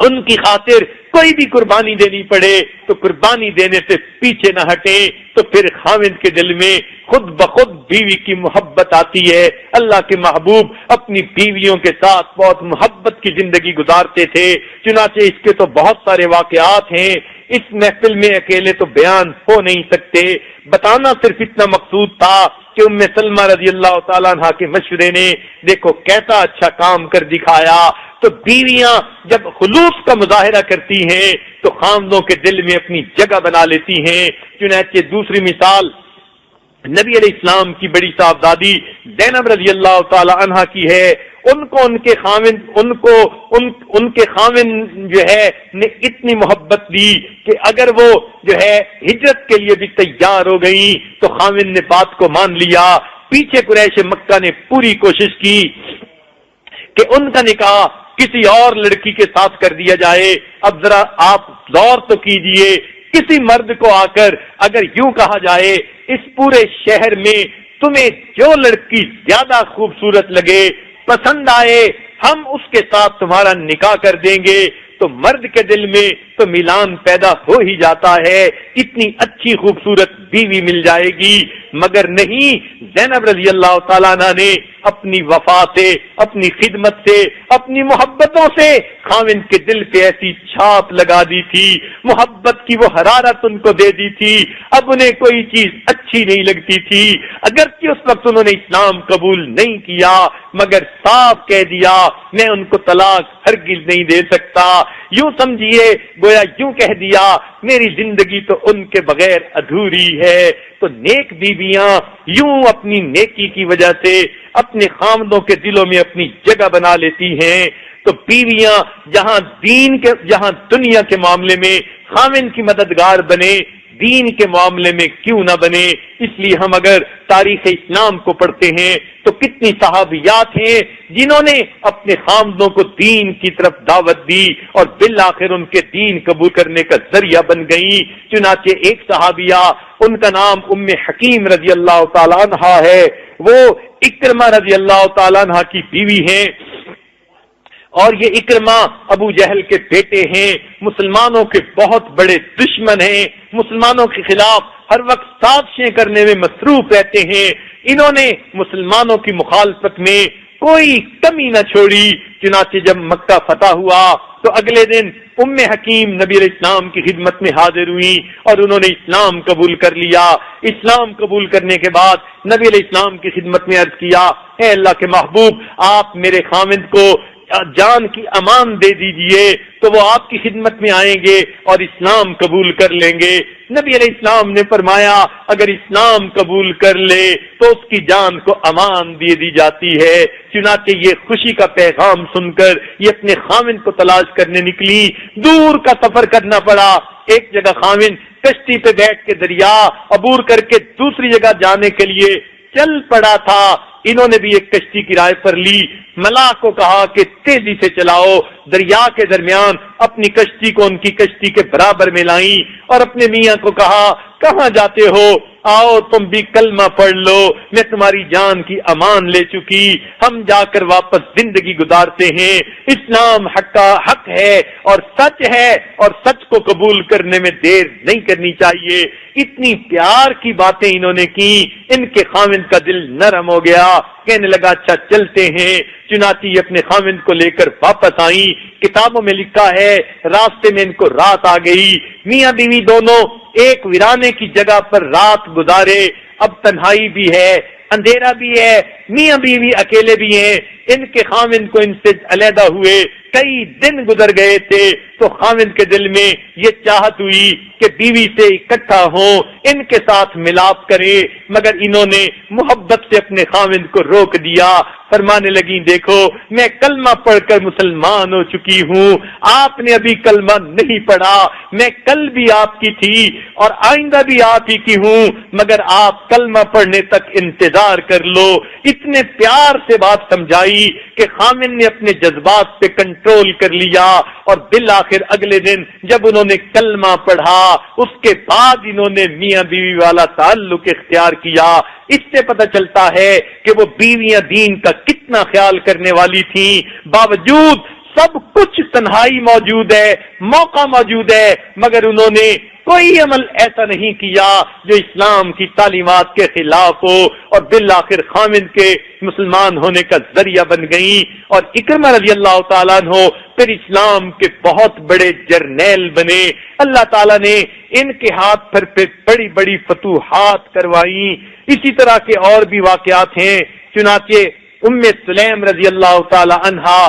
Speaker 3: ان کی خاطر کوئی بھی قربانی دینی پڑے تو قربانی دینے سے پیچھے نہ ہٹیں. تو پھر خاوند کے دل میں خود بخود بیوی کی محبت آتی ہے. اللہ کے محبوب اپنی بیویوں کے ساتھ بہت محبت کی زندگی گزارتے تھے. چنانچہ اس کے تو بہت سارے واقعات ہیں، اس محفل میں اکیلے تو بیان ہو نہیں سکتے. بتانا صرف اتنا مقصود تھا کہ ام سلمہ رضی اللہ تعالیٰ عنہ کے مشورے نے دیکھو کیسا اچھا کام کر دکھایا. تو بیویاں جب خلوص کا مظاہرہ کرتی ہیں تو خامدوں کے دل میں اپنی جگہ بنا لیتی ہیں. چنانچہ دوسری مثال نبی علیہ السلام کی بڑی صاحبزادی زینب رضی اللہ تعالی عنہا کی ہے. ان کو ان کے خاوند جو ہے نے اتنی محبت دی کہ اگر وہ جو ہے ہجرت کے لیے بھی تیار ہو گئی تو خاوند نے بات کو مان لیا. پیچھے قریش مکہ نے پوری کوشش کی کہ ان کا نکاح کسی اور لڑکی کے ساتھ کر دیا جائے. اب ذرا آپ غور تو کیجئے، کسی مرد کو آ کر اگر یوں کہا جائے اس پورے شہر میں تمہیں جو لڑکی زیادہ خوبصورت لگے، پسند آئے، ہم اس کے ساتھ تمہارا نکاح کر دیں گے، تو مرد کے دل میں تو میلان پیدا ہو ہی جاتا ہے، اتنی اچھی خوبصورت بیوی مل جائے گی. مگر نہیں، زینب رضی اللہ تعالیٰ عنہ نے اپنی وفا سے، اپنی خدمت سے، اپنی محبتوں سے خاوند کے دل پہ ایسی چھاپ لگا دی تھی، محبت کی وہ حرارت ان کو دے دی تھی. اب انہیں کوئی چیز اچھی نہیں لگتی تھی، اگرچہ اس وقت انہوں نے اسلام قبول نہیں کیا، مگر صاف کہہ دیا میں ان کو طلاق ہرگز نہیں دے سکتا. یوں سمجھیے گویا یوں کہہ دیا میری زندگی تو ان کے بغیر ادھوری ہے. تو نیک بیویاں یوں اپنی نیکی کی وجہ سے اپنے خامدوں کے دلوں میں اپنی جگہ بنا لیتی ہیں. تو بیویاں جہاں دنیا کے معاملے میں خامد کی مددگار بنے، دین کے معاملے میں کیوں نہ بنے. اس لیے ہم اگر تاریخ اسلام کو پڑھتے ہیں تو کتنی صحابیات ہیں جنہوں نے اپنے خامدوں کو دین کی طرف دعوت دی اور بالآخر ان کے دین قبول کرنے کا ذریعہ بن گئی. چنانچہ ایک صحابیہ، ان کا نام ام حکیم رضی اللہ تعالیٰ عنہ ہے، وہ اکرمہ رضی اللہ تعالیٰ عنہ کی بیوی ہیں، اور یہ اکرمہ ابو جہل کے بیٹے ہیں، مسلمانوں کے بہت بڑے دشمن ہیں، مسلمانوں کے خلاف ہر وقت سازشیں کرنے میں مصروف رہتے ہیں. انہوں نے مسلمانوں کی مخالفت میں کوئی کمی نہ چھوڑی. چنانچہ جب مکہ فتح ہوا تو اگلے دن ام حکیم نبی علیہ السلام کی خدمت میں حاضر ہوئی اور انہوں نے اسلام قبول کر لیا. اسلام قبول کرنے کے بعد نبی علیہ السلام کی خدمت میں عرض کیا، اے اللہ کے محبوب، آپ میرے خامد کو جان کی امان دے دیجئے تو وہ آپ کی خدمت میں آئیں گے اور اسلام قبول کر لیں گے. نبی علیہ السلام نے فرمایا اگر اسلام قبول کر لے تو اس کی جان کو امان دے دی جاتی ہے. چنانچہ یہ خوشی کا پیغام سن کر یہ اپنے خامن کو تلاش کرنے نکلی. دور کا سفر کرنا پڑا. ایک جگہ خامن کشتی پہ بیٹھ کے دریا عبور کر کے دوسری جگہ جانے کے لیے چل پڑا تھا. انہوں نے بھی ایک کشتی کرائے پر لی. ملاح کو کہا کہ تیزی سے چلاؤ. دریا کے درمیان اپنی کشتی کو ان کی کشتی کے برابر میں لائیں اور اپنے میاں کو کہا کہاں جاتے ہو، آؤ تم بھی کلمہ پڑھ لو، میں تمہاری جان کی امان لے چکی، ہم جا کر واپس زندگی گزارتے ہیں. اسلام حق ہے اور سچ ہے اور سچ کو قبول کرنے میں دیر نہیں کرنی چاہیے. اتنی پیار کی باتیں انہوں نے کی. ان کے خاوند کا دل نرم ہو گیا، کہنے لگا اچھا چلتے ہیں. چنانچہ یہ اپنے خاوند کو لے کر واپس آئیں. کتابوں میں لکھا ہے راستے میں ان کو رات آ گئی. میاں بیوی دونوں ایک ویرانے کی جگہ پر رات گزارے. اب تنہائی بھی ہے، اندھیرا بھی ہے، میاں بیوی اکیلے بھی ہیں. ان کے خاوند کو ان سے علیحدہ ہوئے کئی دن گزر گئے تھے تو خاوند کے دل میں یہ چاہت ہوئی کہ بیوی سے اکٹھا ہوں، ان کے ساتھ ملاپ کرے، مگر انہوں نے محبت سے اپنے خاوند کو روک دیا۔ فرمانے لگی دیکھو میں کلمہ پڑھ کر مسلمان ہو چکی ہوں، آپ نے ابھی کلمہ نہیں پڑھا، میں کل بھی آپ کی تھی اور آئندہ بھی آپ ہی کی ہوں، مگر آپ کلمہ پڑھنے تک انتظار کر لو۔ اتنے پیار سے بات سمجھائی کہ خامن نے اپنے جذبات پہ کنٹرول کر لیا، اور بالآخر اگلے دن جب انہوں نے کلمہ پڑھا اس کے بعد انہوں نے میاں بیوی والا تعلق اختیار کیا۔ اس سے پتہ چلتا ہے کہ وہ بیویاں دین کا کتنا خیال کرنے والی تھیں، باوجود سب کچھ تنہائی موجود ہے، موقع موجود ہے، مگر انہوں نے کوئی عمل ایسا نہیں کیا جو اسلام کی تعلیمات کے خلاف ہو، اور بالآخر خامد کے مسلمان ہونے کا ذریعہ بن گئیں، اور اکرمہ رضی اللہ تعالیٰ عنہ پھر اسلام کے بہت بڑے جرنیل بنے۔ اللہ تعالیٰ نے ان کے ہاتھ پر بڑی بڑی فتوحات کروائیں۔ اسی طرح کے اور بھی واقعات ہیں، چنانچہ ام سلیم رضی اللہ تعالی عنہا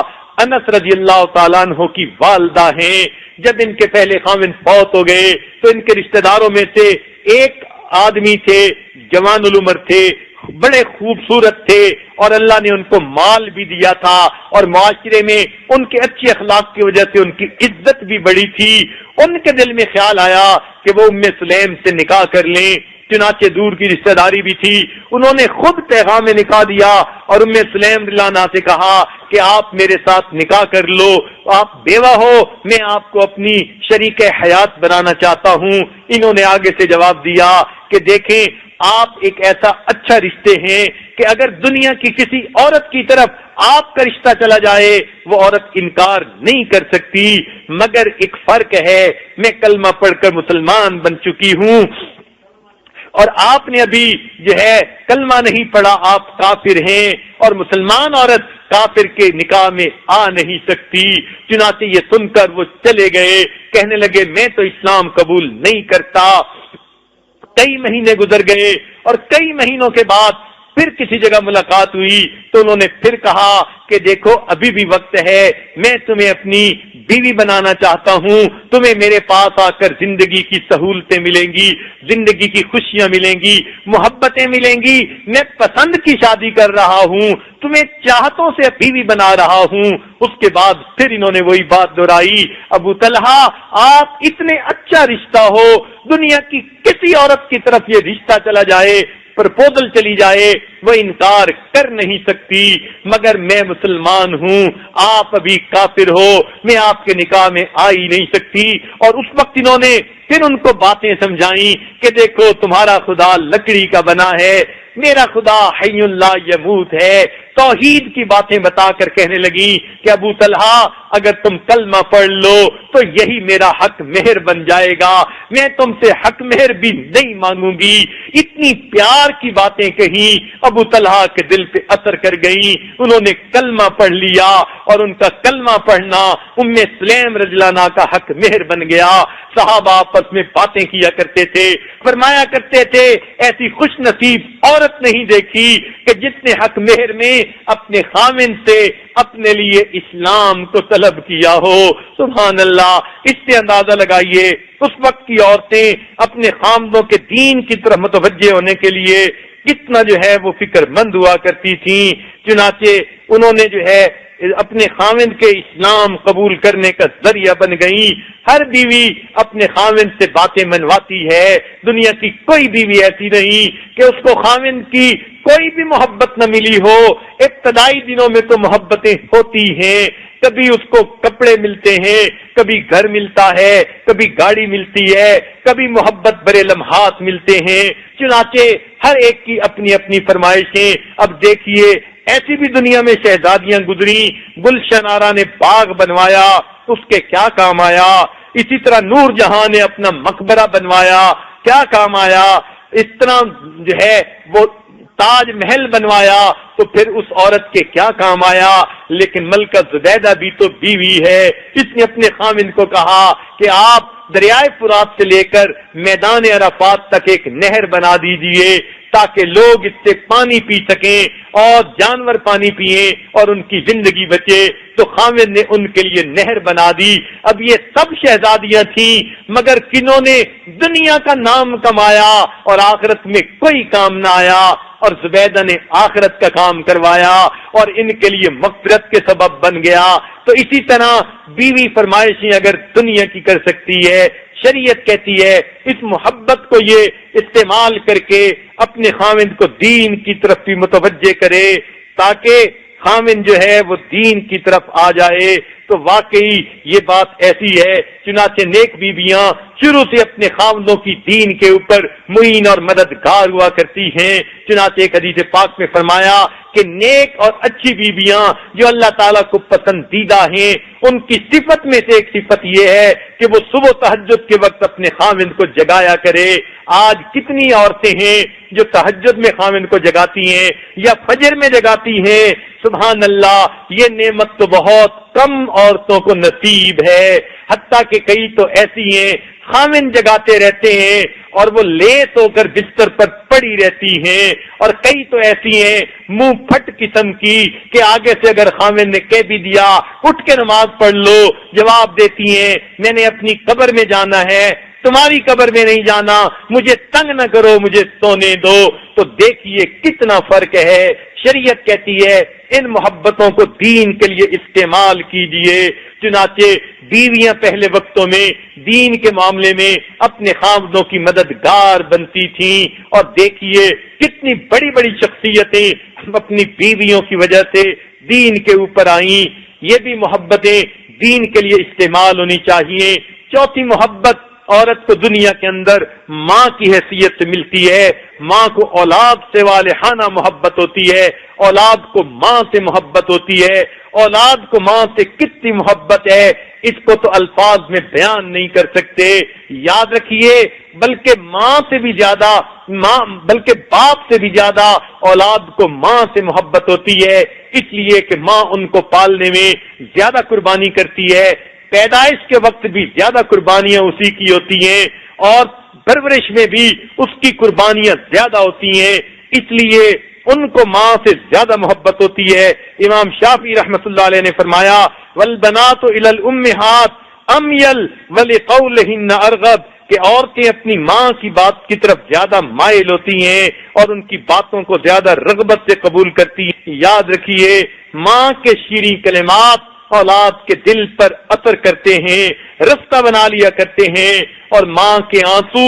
Speaker 3: انس رضی اللہ تعالیٰ عنہ کی والدہ ہیں۔ جب ان کے پہلے خاوند فوت ہو گئے تو ان کے رشتہ داروں میں سے ایک آدمی تھے، جوان العمر تھے، بڑے خوبصورت تھے، اور اللہ نے ان کو مال بھی دیا تھا، اور معاشرے میں ان کے اچھے اخلاق کی وجہ سے ان کی عزت بھی بڑی تھی۔ ان کے دل میں خیال آیا کہ وہ ام سلیم سے نکاح کر لیں، چنانچہ دور کی رشتہ داری بھی تھی، انہوں نے خود پیغام نکاح دیا اور ام سلیم رضی اللہ عنہا سے کہا کہ آپ میرے ساتھ نکاح کر لو، آپ بیوہ ہو، میں آپ کو اپنی شریک حیات بنانا چاہتا ہوں۔ انہوں نے آگے سے جواب دیا کہ دیکھیں آپ ایک ایسا اچھا رشتے ہیں کہ اگر دنیا کی کسی عورت کی طرف آپ کا رشتہ چلا جائے وہ عورت انکار نہیں کر سکتی، مگر ایک فرق ہے، میں کلمہ پڑھ کر مسلمان بن چکی ہوں اور آپ نے ابھی جو ہے کلمہ نہیں پڑھا، آپ کافر ہیں، اور مسلمان عورت کافر کے نکاح میں آ نہیں سکتی۔ چنانچہ یہ سن کر وہ چلے گئے، کہنے لگے میں تو اسلام قبول نہیں کرتا۔ کئی مہینے گزر گئے اور کئی مہینوں کے بعد پھر کسی جگہ ملاقات ہوئی تو انہوں نے پھر کہا کہ دیکھو ابھی بھی وقت ہے، میں تمہیں اپنی بیوی بنانا چاہتا ہوں، تمہیں میرے پاس آ کر زندگی کی سہولتیں ملیں گی، زندگی کی خوشیاں ملیں گی، محبتیں ملیں گی، میں پسند کی شادی کر رہا ہوں، تمہیں چاہتوں سے بیوی بنا رہا ہوں۔ اس کے بعد پھر انہوں نے وہی بات دہرائی، ابو طلحہ آپ اتنے اچھا رشتہ ہو، دنیا کی کسی عورت کی طرف یہ رشتہ چلا جائے، پرپوزل چلی جائے، وہ انکار کر نہیں سکتی، مگر میں مسلمان ہوں، آپ ابھی کافر ہو، میں آپ کے نکاح میں آ ہی نہیں سکتی۔ اور اس وقت انہوں نے پھر ان کو باتیں سمجھائیں کہ دیکھو تمہارا خدا لکڑی کا بنا ہے، میرا خدا حی لا یموت ہے، توحید کی باتیں بتا کر کہنے لگی کہ ابو طلحہ اگر تم کلمہ پڑھ لو تو یہی میرا حق مہر بن جائے گا، میں تم سے حق مہر بھی نہیں مانگوں گی۔ اتنی پیار کی باتیں کہیں، ابو طلحہ کے دل پہ اثر کر گئیں، انہوں نے کلمہ پڑھ لیا، اور ان کا کلمہ پڑھنا ام سلیم رضی اللہ عنہا کا حق مہر بن گیا۔ صحابہ آپس میں باتیں کیا کرتے تھے، فرمایا کرتے تھے ایسی خوش نصیب عورت نہیں دیکھی کہ جس نے حق مہر میں اپنے خامن سے اپنے لیے اسلام کو طلب کیا ہو۔ سبحان اللہ، اس سے اندازہ لگائیے اس وقت کی عورتیں اپنے خامدوں کے دین کی طرف متوجہ ہونے کے لیے کتنا جو ہے وہ فکر مند ہوا کرتی تھیں۔ چنانچہ انہوں نے جو ہے اپنے خاوند کے اسلام قبول کرنے کا ذریعہ بن گئی۔ ہر بیوی اپنے خاوند سے باتیں منواتی ہے، دنیا کی کوئی بیوی ایسی نہیں کہ اس کو خاوند کی کوئی بھی محبت نہ ملی ہو۔ ابتدائی دنوں میں تو محبتیں ہوتی ہیں، کبھی اس کو کپڑے ملتے ہیں، کبھی گھر ملتا ہے، کبھی گاڑی ملتی ہے، کبھی محبت بھرے لمحات ملتے ہیں۔ چنانچہ ہر ایک کی اپنی اپنی فرمائشیں۔ اب دیکھیے ایسی بھی دنیا میں شہزادیاں گزری، گلشن آرا نے باغ بنوایا، اس کے کیا کام آیا؟ اسی طرح نور جہاں نے اپنا مقبرہ بنوایا، کیا کام آیا؟ اس طرح جو ہے وہ تاج محل بنوایا تو پھر اس عورت کے کیا کام آیا؟ لیکن ملکہ زبیدہ بھی تو بیوی ہے، اس نے اپنے خامن کو کہا کہ آپ دریائے فرات سے لے کر میدان عرفات تک ایک نہر بنا دیجئے، تاکہ لوگ اس سے پانی پی سکیں اور جانور پانی پئیں اور ان کی زندگی بچے، تو خاوند نے ان کے لیے نہر بنا دی۔ اب یہ سب شہزادیاں تھیں، مگر کنہوں نے دنیا کا نام کمایا اور آخرت میں کوئی کام نہ آیا، اور زبیدہ نے آخرت کا کام کروایا اور ان کے لیے مغفرت کے سبب بن گیا۔ تو اسی طرح بیوی فرمائشیں اگر دنیا کی کر سکتی ہے، شریعت کہتی ہے اس محبت کو یہ استعمال کر کے اپنے خاوند کو دین کی طرف بھی متوجہ کرے تاکہ خاوند جو ہے وہ دین کی طرف آ جائے، تو واقعی یہ بات ایسی ہے۔ چنانچہ نیک بیویاں شروع سے اپنے خاوندوں کی دین کے اوپر معین اور مددگار ہوا کرتی ہیں۔ چنانچہ ایک حدیث پاک میں فرمایا کہ نیک اور اچھی بیویاں جو اللہ تعالیٰ کو پسندیدہ ہیں، ان کی صفت میں سے ایک صفت یہ ہے کہ وہ صبح تہجد کے وقت اپنے خاوند کو جگایا کرے۔ آج کتنی عورتیں ہیں جو تہجد میں خاوند کو جگاتی ہیں یا فجر میں جگاتی ہیں؟ سبحان اللہ، یہ نعمت تو بہت کم عورتوں کو نصیب ہے۔ حتیٰ کہ کئی تو ایسی ہیں خاوند جگاتے رہتے ہیں اور وہ لیس ہو کر بستر پر پڑی رہتی ہیں، اور کئی تو ایسی ہیں منہ پھٹ قسم کی کہ آگے سے اگر خاوند نے کہہ بھی دیا اٹھ کے نماز پڑھ لو، جواب دیتی ہیں میں نے اپنی قبر میں جانا ہے، تمہاری قبر میں نہیں جانا، مجھے تنگ نہ کرو، مجھے سونے دو۔ تو دیکھیے کتنا فرق ہے۔ شریعت کہتی ہے ان محبتوں کو دین کے لیے استعمال کیجیے۔ چنانچہ بیویاں پہلے وقتوں میں دین کے معاملے میں اپنے خاوندوں کی مددگار بنتی تھیں، اور دیکھیے کتنی بڑی بڑی شخصیتیں اپنی بیویوں کی وجہ سے دین کے اوپر آئیں۔ یہ بھی محبتیں دین کے لیے استعمال ہونی چاہیے۔ چوتھی محبت عورت کو دنیا کے اندر ماں کی حیثیت سے ملتی ہے۔ ماں کو اولاد سے والہانہ محبت ہوتی ہے، اولاد کو ماں سے محبت ہوتی ہے۔ اولاد کو ماں سے کتنی محبت ہے اس کو تو الفاظ میں بیان نہیں کر سکتے۔ یاد رکھیے بلکہ ماں سے بھی زیادہ بلکہ باپ سے بھی زیادہ اولاد کو ماں سے محبت ہوتی ہے، اس لیے کہ ماں ان کو پالنے میں زیادہ قربانی کرتی ہے، پیدائش کے وقت بھی زیادہ قربانیاں اسی کی ہوتی ہیں، اور پرورش میں بھی اس کی قربانیاں زیادہ ہوتی ہیں، اس لیے ان کو ماں سے زیادہ محبت ہوتی ہے۔ امام شافعی رحمۃ اللہ علیہ نے فرمایا والبنات الی الامہات امیل ولقولہن ارغب، کہ عورتیں اپنی ماں کی بات کی طرف زیادہ مائل ہوتی ہیں اور ان کی باتوں کو زیادہ رغبت سے قبول کرتی ہیں۔ یاد رکھیے ماں کے شیریں کلمات اولاد کے دل پر اثر کرتے ہیں، رستہ بنا لیا کرتے ہیں، اور ماں کے آنسو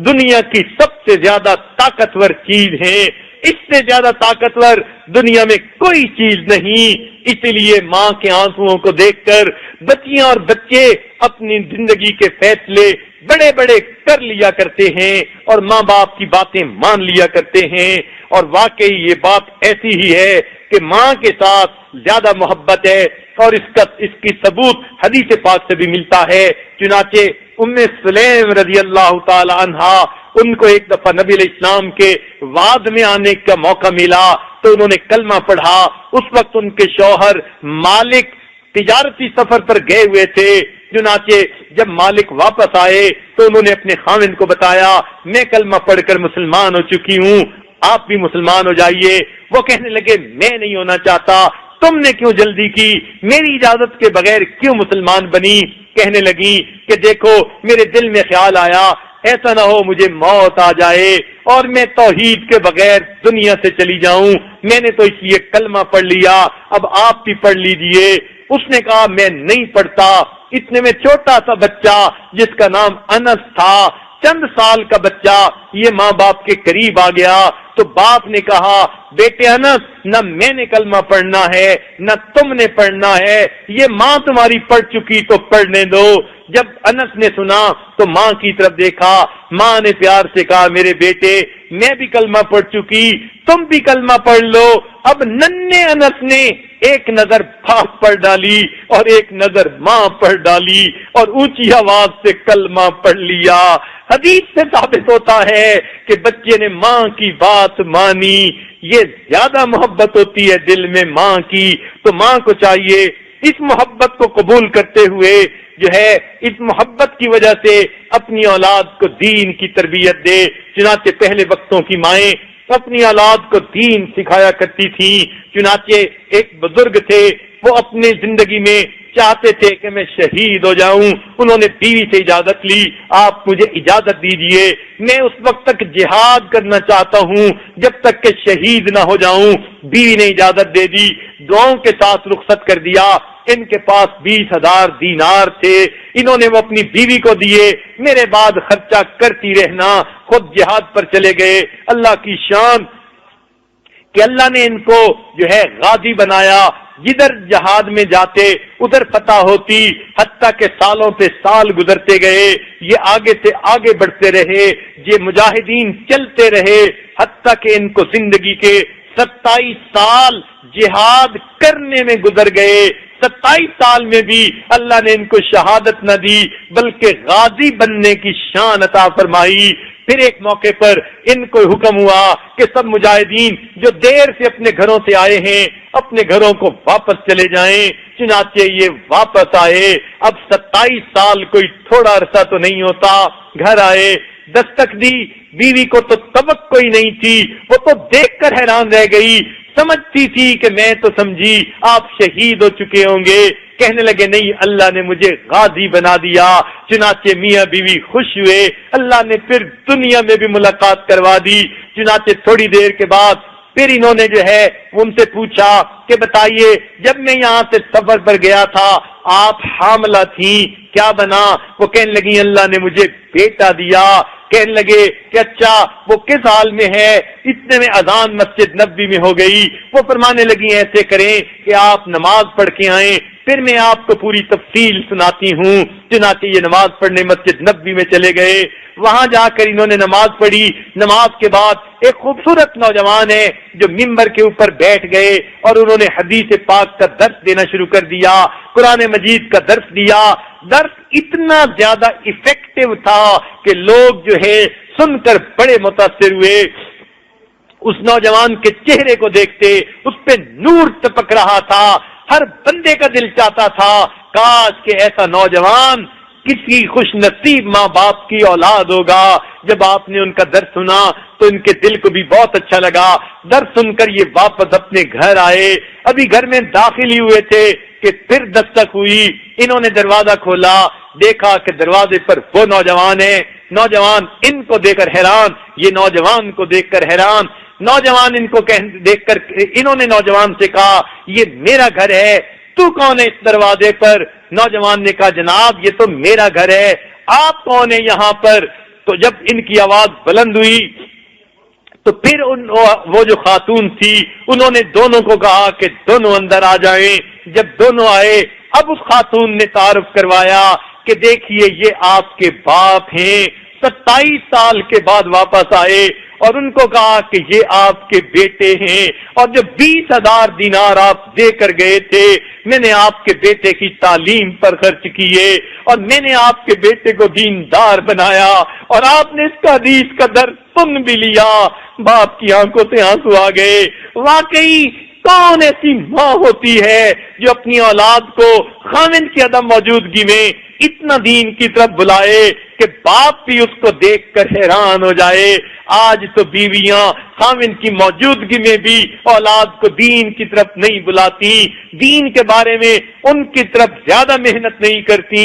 Speaker 3: دنیا کی سب سے زیادہ طاقتور چیز ہیں۔ اس سے زیادہ طاقتور دنیا میں کوئی چیز نہیں، اس لیے ماں کے آنسوؤں کو دیکھ کر بچیاں اور بچے اپنی زندگی کے فیصلے بڑے بڑے کر لیا کرتے ہیں اور ماں باپ کی باتیں مان لیا کرتے ہیں۔ اور واقعی یہ بات ایسی ہی ہے کہ ماں کے ساتھ زیادہ محبت ہے، اور اس کی ثبوت حدیث پاک سے بھی ملتا ہے۔ چنانچہ ام سلیم رضی اللہ تعالی عنہا، ان کو ایک دفعہ نبی علیہ السلام کے وعد میں آنے کا موقع ملا تو انہوں نے کلمہ پڑھا۔ اس وقت ان کے شوہر مالک تجارتی سفر پر گئے ہوئے تھے۔ چنانچہ جب مالک واپس آئے تو انہوں نے اپنے خاوند کو بتایا میں کلمہ پڑھ کر مسلمان ہو چکی ہوں، آپ بھی مسلمان ہو جائیے۔ وہ کہنے لگے میں نہیں ہونا چاہتا، تم نے کیوں جلدی کی، میری اجازت کے بغیر کیوں مسلمان بنی؟ کہنے لگی کہ دیکھو میرے دل میں خیال آیا ایسا نہ ہو مجھے موت آ جائے اور میں توحید کے بغیر دنیا سے چلی جاؤں، میں نے تو اس لیے کلمہ پڑھ لیا، اب آپ بھی پڑھ لیجئے۔ اس نے کہا میں نہیں پڑھتا۔ اتنے میں چھوٹا سا بچہ جس کا نام انس تھا، چند سال کا بچہ، یہ ماں باپ کے قریب آ گیا تو باپ نے کہا بیٹے انس نہ میں نے کلمہ پڑھنا ہے نہ تم نے پڑھنا ہے، یہ ماں تمہاری پڑھ چکی تو پڑھنے دو۔ جب انس نے سنا تو ماں کی طرف دیکھا، ماں نے پیار سے کہا میرے بیٹے میں بھی کلمہ پڑھ چکی، تم بھی کلمہ پڑھ لو۔ اب ننھے انس نے ایک نظر باپ پڑھ ڈالی اور ایک نظر ماں پڑھ ڈالی اور اونچی آواز سے کلمہ پڑھ لیا۔ حدیث سے ثابت ہوتا ہے کہ بچے نے ماں کی بات مانی، یہ زیادہ محبت ہوتی ہے دل میں ماں کی۔ تو ماں کو چاہیے اس محبت کو قبول کرتے ہوئے جو ہے اس محبت کی وجہ سے اپنی اولاد کو دین کی تربیت دے۔ چنانچہ پہلے وقتوں کی مائیں اپنی اولاد کو دین سکھایا کرتی تھی. چنانچہ ایک بزرگ تھے، وہ اپنے زندگی میں چاہتے تھے کہ میں شہید ہو جاؤں. انہوں نے بیوی سے اجازت لی، آپ مجھے اجازت دیجئے، میں اس وقت تک جہاد کرنا چاہتا ہوں جب تک کہ شہید نہ ہو جاؤں. بیوی نے اجازت دے دی، دعاؤں کے ساتھ رخصت کر دیا. ان کے پاس 20,000 دینار تھے، انہوں نے وہ اپنی بیوی کو دیے، میرے بعد خرچہ کرتی رہنا. خود جہاد پر چلے گئے. اللہ کی شان کہ اللہ نے ان کو جو ہے غازی بنایا. جدھر جہاد میں جاتے ادھر فتح ہوتی، حتیٰ کہ سالوں پہ سال گزرتے گئے. یہ آگے سے آگے بڑھتے رہے، یہ مجاہدین چلتے رہے، حتیٰ کہ ان کو زندگی کے 27 سال جہاد کرنے میں گزر گئے. 27 سال میں بھی اللہ نے ان کو شہادت نہ دی بلکہ غازی بننے کی شان عطا فرمائی. پھر ایک موقع پر ان کو حکم ہوا کہ سب مجاہدین جو دیر سے اپنے گھروں سے آئے ہیں اپنے گھروں کو واپس چلے جائیں. چنانچہ یہ واپس آئے. اب 27 سال کوئی تھوڑا عرصہ تو نہیں ہوتا. گھر آئے، دستک دی. بیوی کو تو توقع ہی نہیں تھی، وہ تو دیکھ کر حیران رہ گئی. سمجھتی تھی کہ میں تو سمجھی آپ شہید ہو چکے ہوں گے. کہنے لگے نہیں، اللہ نے مجھے غازی بنا دیا. چنانچہ میاں بیوی خوش ہوئے. اللہ نے پھر دنیا میں بھی ملاقات کروا دی. چنانچہ تھوڑی دیر کے بعد پھر انہوں نے جو ہے ان سے پوچھا کہ بتائیے جب میں یہاں سے سفر پر گیا تھا آپ حاملہ تھیں، کیا بنا؟ وہ کہنے لگی اللہ نے مجھے بیٹا دیا. کہنے لگے کہ اچھا وہ کس حال میں ہے؟ اتنے میں اذان مسجد نبوی میں ہو گئی. وہ فرمانے لگی ایسے کریں کہ آپ نماز پڑھ کے آئیں، پھر میں آپ کو پوری تفصیل سناتی ہوں. چنانچہ یہ نماز پڑھنے مسجد نبوی میں چلے گئے. وہاں جا کر انہوں نے نماز پڑھی. نماز کے بعد ایک خوبصورت نوجوان ہے جو ممبر کے اوپر بیٹھ گئے اور انہوں نے حدیث پاک کا درس دینا شروع کر دیا، قرآن مجید کا درس دیا. درس اتنا زیادہ ایفیکٹو تھا کہ لوگ جو ہے سن کر بڑے متاثر ہوئے. اس نوجوان کے چہرے کو دیکھتے اس پہ نور ٹپک رہا تھا. ہر بندے کا دل چاہتا تھا کاش کہ ایسا نوجوان کسی خوش نصیب ماں باپ کی اولاد ہوگا. جب آپ نے ان کا درس سنا تو ان کے دل کو بھی بہت اچھا لگا. درس سن کر یہ واپس اپنے گھر آئے. ابھی گھر میں داخل ہی ہوئے تھے کہ پھر دستک ہوئی. انہوں نے دروازہ کھولا، دیکھا کہ دروازے پر وہ نوجوان ہے. نوجوان ان کو دیکھ کر حیران، یہ نوجوان کو دیکھ کر حیران. نوجوان ان کو دیکھ کر انہوں نے نوجوان سے کہا یہ میرا گھر ہے، تو کون ہے اس دروازے پر؟ نوجوان نے کہا جناب یہ تو میرا گھر ہے، آپ کون ہیں یہاں پر؟ تو جب ان کی آواز بلند ہوئی تو پھر وہ جو خاتون تھی انہوں نے دونوں کو کہا کہ دونوں اندر آ جائیں. جب دونوں آئے اب اس خاتون نے تعارف کروایا کہ دیکھیے یہ آپ کے باپ ہیں. 27 سال کے بعد واپس آئے اور ان کو کہا کہ یہ آپ کے بیٹے ہیں اور جو 20,000 دینار آپ دے کر گئے تھے میں نے آپ کے بیٹے کی تعلیم پر خرچ کیے اور میں نے آپ کے بیٹے کو دیندار بنایا اور آپ نے اس کا حدیث کا درس سن بھی لیا. باپ کی آنکھوں سے آنسو آ گئے. واقعی کون ایسی ماں ہوتی ہے جو اپنی اولاد کو خاوند کی عدم موجودگی میں اتنا دین کی طرف بلائے کہ باپ بھی اس کو دیکھ کر حیران ہو جائے. آج تو بیویاں خاوند کی موجودگی میں بھی اولاد کو دین کی طرف نہیں بلاتی، دین کے بارے میں ان کی طرف زیادہ محنت نہیں کرتی.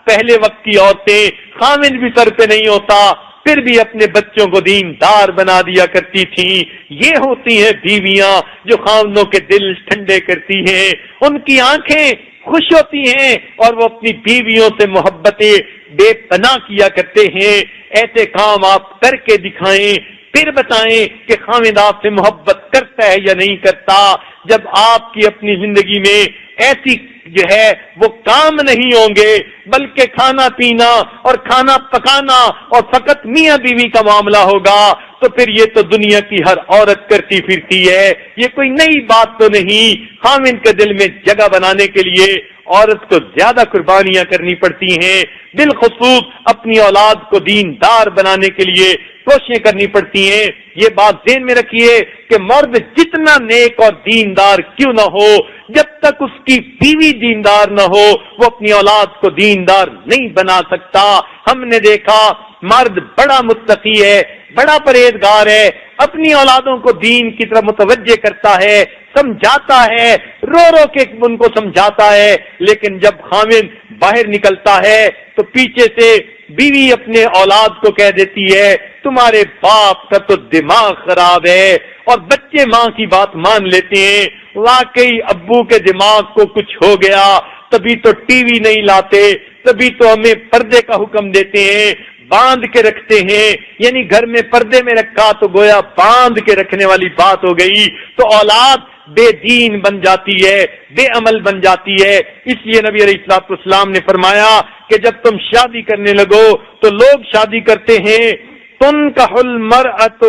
Speaker 3: پہلے وقت کی عورتیں خاوند بھی سر پہ نہیں ہوتا پھر بھی اپنے بچوں کو دیندار بنا دیا کرتی تھیں. یہ ہوتی ہیں بیویاں جو خاوندوں کے دل ٹھنڈے کرتی ہیں، ان کی آنکھیں خوش ہوتی ہیں اور وہ اپنی بیویوں سے محبتیں بے پناہ کیا کرتے ہیں. ایسے کام آپ کر کے دکھائیں، پھر بتائیں کہ خاوند آپ سے محبت کرتا ہے یا نہیں کرتا. جب آپ کی اپنی زندگی میں ایسی جو ہے وہ کام نہیں ہوں گے بلکہ کھانا پینا اور کھانا پکانا اور فقط میاں بیوی کا معاملہ ہوگا تو پھر یہ تو دنیا کی ہر عورت کرتی پھرتی ہے. یہ کوئی نئی بات تو نہیں. خاوند کے دل میں جگہ بنانے کے لیے عورت کو زیادہ قربانیاں کرنی پڑتی ہیں. بالخصوص اپنی اولاد کو دیندار بنانے کے لیے کوششیں کرنی پڑتی ہیں. یہ بات ذہن میں رکھیے کہ مرد جتنا نیک اور دیندار کیوں نہ ہو جب تک اس کی بیوی دیندار نہ ہو وہ اپنی اولاد کو دیندار نہیں بنا سکتا. ہم نے دیکھا مرد بڑا متقی ہے، بڑا پرہیزگار ہے، اپنی اولادوں کو دین کی طرف متوجہ کرتا ہے، سمجھاتا ہے، رو رو کے ان کو سمجھاتا ہے، لیکن جب خاوند باہر نکلتا ہے تو پیچھے سے بیوی اپنے اولاد کو کہہ دیتی ہے تمہارے باپ کا تو دماغ خراب ہے، اور بچے ماں کی بات مان لیتے ہیں، واقعی ابو کے دماغ کو کچھ ہو گیا، تبھی تو ٹی وی نہیں لاتے، تبھی تو ہمیں پردے کا حکم دیتے ہیں، باندھ کے رکھتے ہیں، یعنی گھر میں پردے میں رکھا تو گویا باندھ کے رکھنے والی بات ہو گئی، تو اولاد بے دین بن جاتی ہے، بے عمل بن جاتی ہے۔ اس لیے نبی علیہ الصلوۃ والسلام نے فرمایا کہ جب تم شادی کرنے لگو تو لوگ شادی کرتے ہیں، تنکح المرأۃ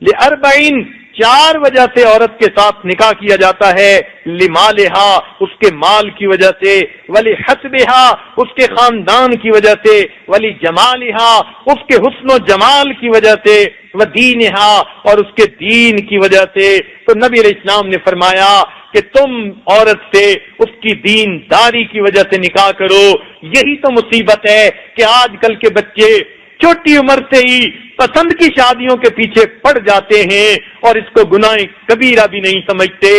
Speaker 3: لاربعین، 4 وجہ سے عورت کے ساتھ نکاح کیا جاتا ہے، لمالہا، اس کے مال کی وجہ سے، ولحسبہا، اس کے خاندان کی وجہ سے، ولجمالہا، اس کے حسن و جمال کی وجہ سے، ودینہا، اور اس کے دین کی وجہ سے۔ تو نبی علیہ السلام نے فرمایا کہ تم عورت سے اس کی دین داری کی وجہ سے نکاح کرو۔ یہی تو مصیبت ہے کہ آج کل کے بچے چھوٹی عمر سے ہی پسند کی شادیوں کے پیچھے پڑ جاتے ہیں اور اس کو گناہ کبیرہ بھی نہیں سمجھتے۔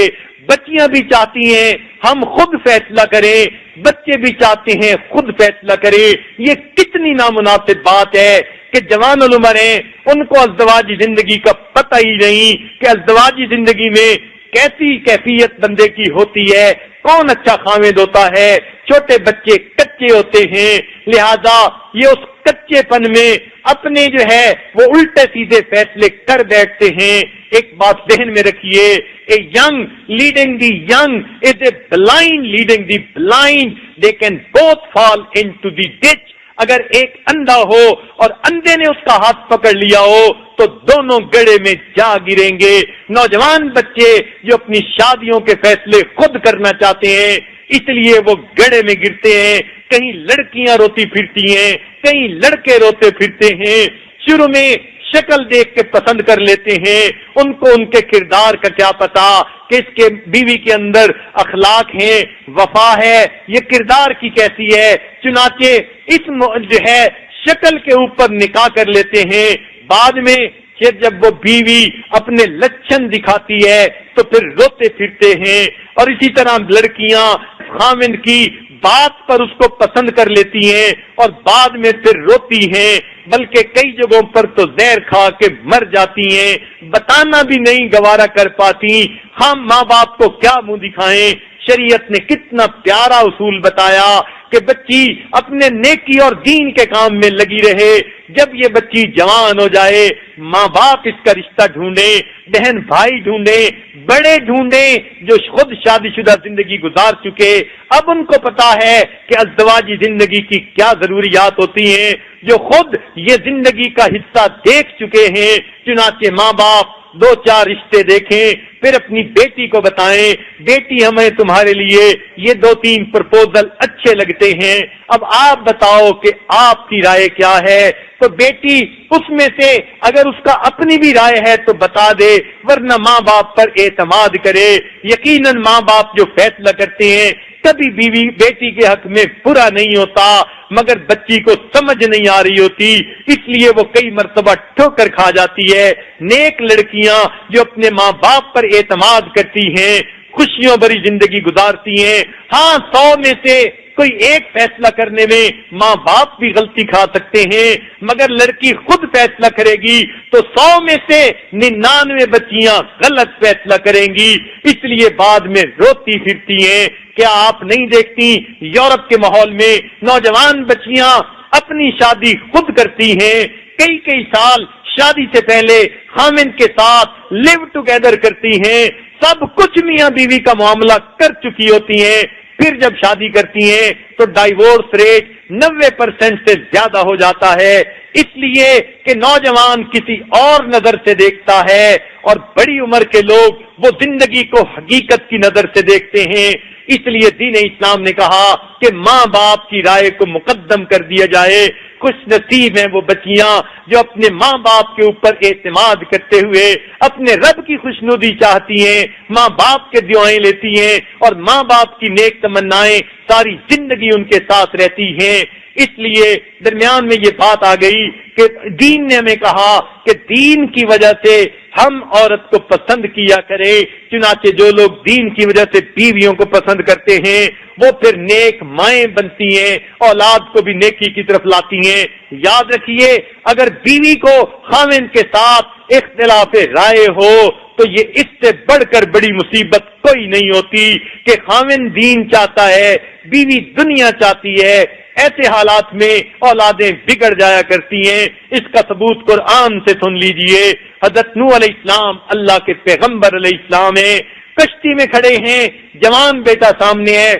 Speaker 3: بچیاں بھی چاہتی ہیں ہم خود فیصلہ کریں، بچے بھی چاہتے ہیں خود فیصلہ کریں۔ یہ کتنی نامناسب بات ہے کہ جوان العمر ہیں، ان کو ازدواجی زندگی کا پتہ ہی نہیں کہ ازدواجی زندگی میں کیسی کیفیت بندے کی ہوتی ہے، کون اچھا خاوند ہوتا ہے۔ چھوٹے بچے کچے ہوتے ہیں، لہذا یہ اس کچے پن میں اپنے جو ہے وہ الٹے سیدھے فیصلے کر بیٹھتے ہیں۔ ایک بات ذہن میں رکھیے، a young leading the young is a blind leading the blind, they can both fall into the Dutch. اگر ایک اندھا ہو اور اندھے نے اس کا ہاتھ پکڑ لیا ہو تو دونوں گڑھے میں جا گریں گے۔ نوجوان بچے جو اپنی شادیوں کے فیصلے خود کرنا چاہتے ہیں، اس لیے وہ گڑھے میں گرتے ہیں۔ کہیں لڑکیاں روتی پھرتی ہیں، کہیں لڑکے روتے پھرتے ہیں۔ شروع میں شکل دیکھ کے پسند کر لیتے ہیں، ان کو ان کے کردار کا کیا پتا کہ اس کے بیوی کے اندر اخلاق ہیں، وفا ہے، یہ کردار کی کیسی ہے۔ چنانچہ اس جو ہے شکل کے اوپر نکاح کر لیتے ہیں، بعد میں جب وہ بیوی اپنے لچھن دکھاتی ہے تو پھر روتے پھرتے ہیں۔ اور اسی طرح لڑکیاں خاوند کی بات پر اس کو پسند کر لیتی ہیں اور بعد میں پھر روتی ہیں، بلکہ کئی جگہوں پر تو زہر کھا کے مر جاتی ہیں، بتانا بھی نہیں گوارا کر پاتی۔ ہم ماں باپ کو کیا منہ دکھائیں؟ شریعت نے کتنا پیارا اصول بتایا کہ بچی اپنے نیکی اور دین کے کام میں لگی رہے۔ جب یہ بچی جوان ہو جائے، ماں باپ اس کا رشتہ ڈھونڈیں، بہن بھائی ڈھونڈیں، بڑے ڈھونڈیں جو خود شادی شدہ زندگی گزار چکے۔ اب ان کو پتا ہے کہ ازدواجی زندگی کی کیا ضروریات ہوتی ہیں، جو خود یہ زندگی کا حصہ دیکھ چکے ہیں۔ چنانچہ ماں باپ 2-4 رشتے دیکھیں، پھر اپنی بیٹی کو بتائیں بیٹی ہمیں تمہارے لیے یہ 2-3 پرپوزل اچھے لگتے ہیں، اب آپ بتاؤ کہ آپ کی رائے کیا ہے۔ تو بیٹی اس میں سے اگر اس کا اپنی بھی رائے ہے تو بتا دے، ورنہ ماں باپ پر اعتماد کرے۔ یقیناً ماں باپ جو فیصلہ کرتے ہیں کبھی بیوی بیٹی کے حق میں برا نہیں ہوتا، مگر بچی کو سمجھ نہیں آ رہی ہوتی، اس لیے وہ کئی مرتبہ ٹھوکر کھا جاتی ہے۔ نیک لڑکیاں جو اپنے ماں باپ پر اعتماد کرتی ہیں، خوشیوں بھری زندگی گزارتی ہیں۔ ہاں 100 میں سے کوئی ایک فیصلہ کرنے میں ماں باپ بھی غلطی کھا سکتے ہیں، مگر لڑکی خود فیصلہ کرے گی تو 100 میں سے 99 بچیاں غلط فیصلہ کریں گی، اس لیے بعد میں روتی پھرتی ہیں۔ کیا آپ نہیں دیکھتی یورپ کے ماحول میں نوجوان بچیاں اپنی شادی خود کرتی ہیں، کئی سال شادی سے پہلے خاوند کے ساتھ لیو ٹوگیدر کرتی ہیں، سب کچھ میاں بیوی کا معاملہ کر چکی ہوتی ہیں، پھر جب شادی کرتی ہیں تو ڈائیورس ریٹ 90% سے زیادہ ہو جاتا ہے، اس لیے کہ نوجوان کسی اور نظر سے دیکھتا ہے اور بڑی عمر کے لوگ وہ زندگی کو حقیقت کی نظر سے دیکھتے ہیں. اس لیے دین اسلام نے کہا کہ ماں باپ کی رائے کو مقدم کر دیا جائے. خوش نصیب ہیں وہ بچیاں جو اپنے ماں باپ کے اوپر اعتماد کرتے ہوئے اپنے رب کی خوشنودی چاہتی ہیں، ماں باپ کے دعائیں لیتی ہیں اور ماں باپ کی نیک تمنائیں ساری زندگی ان کے ساتھ رہتی ہیں. اس لیے درمیان میں یہ بات آ گئی کہ دین نے ہمیں کہا کہ دین کی وجہ سے ہم عورت کو پسند کیا کریں. چنانچہ جو لوگ دین کی وجہ سے بیویوں کو پسند کرتے ہیں وہ پھر نیک مائیں بنتی ہیں، اولاد کو بھی نیکی کی طرف لاتی ہیں. یاد رکھیے اگر بیوی کو خاوند کے ساتھ اختلاف رائے ہو تو یہ اس سے بڑھ کر بڑی مصیبت کوئی نہیں ہوتی کہ خاوند دین چاہتا ہے، بیوی دنیا چاہتی ہے. ایسے حالات میں اولادیں بگڑ جایا کرتی ہیں. اس کا ثبوت قرآن سے سن لیجئے. حضرت نوح علیہ السلام اللہ کے پیغمبر علیہ السلام ہیں، کشتی میں کھڑے ہیں، جوان بیٹا سامنے ہے،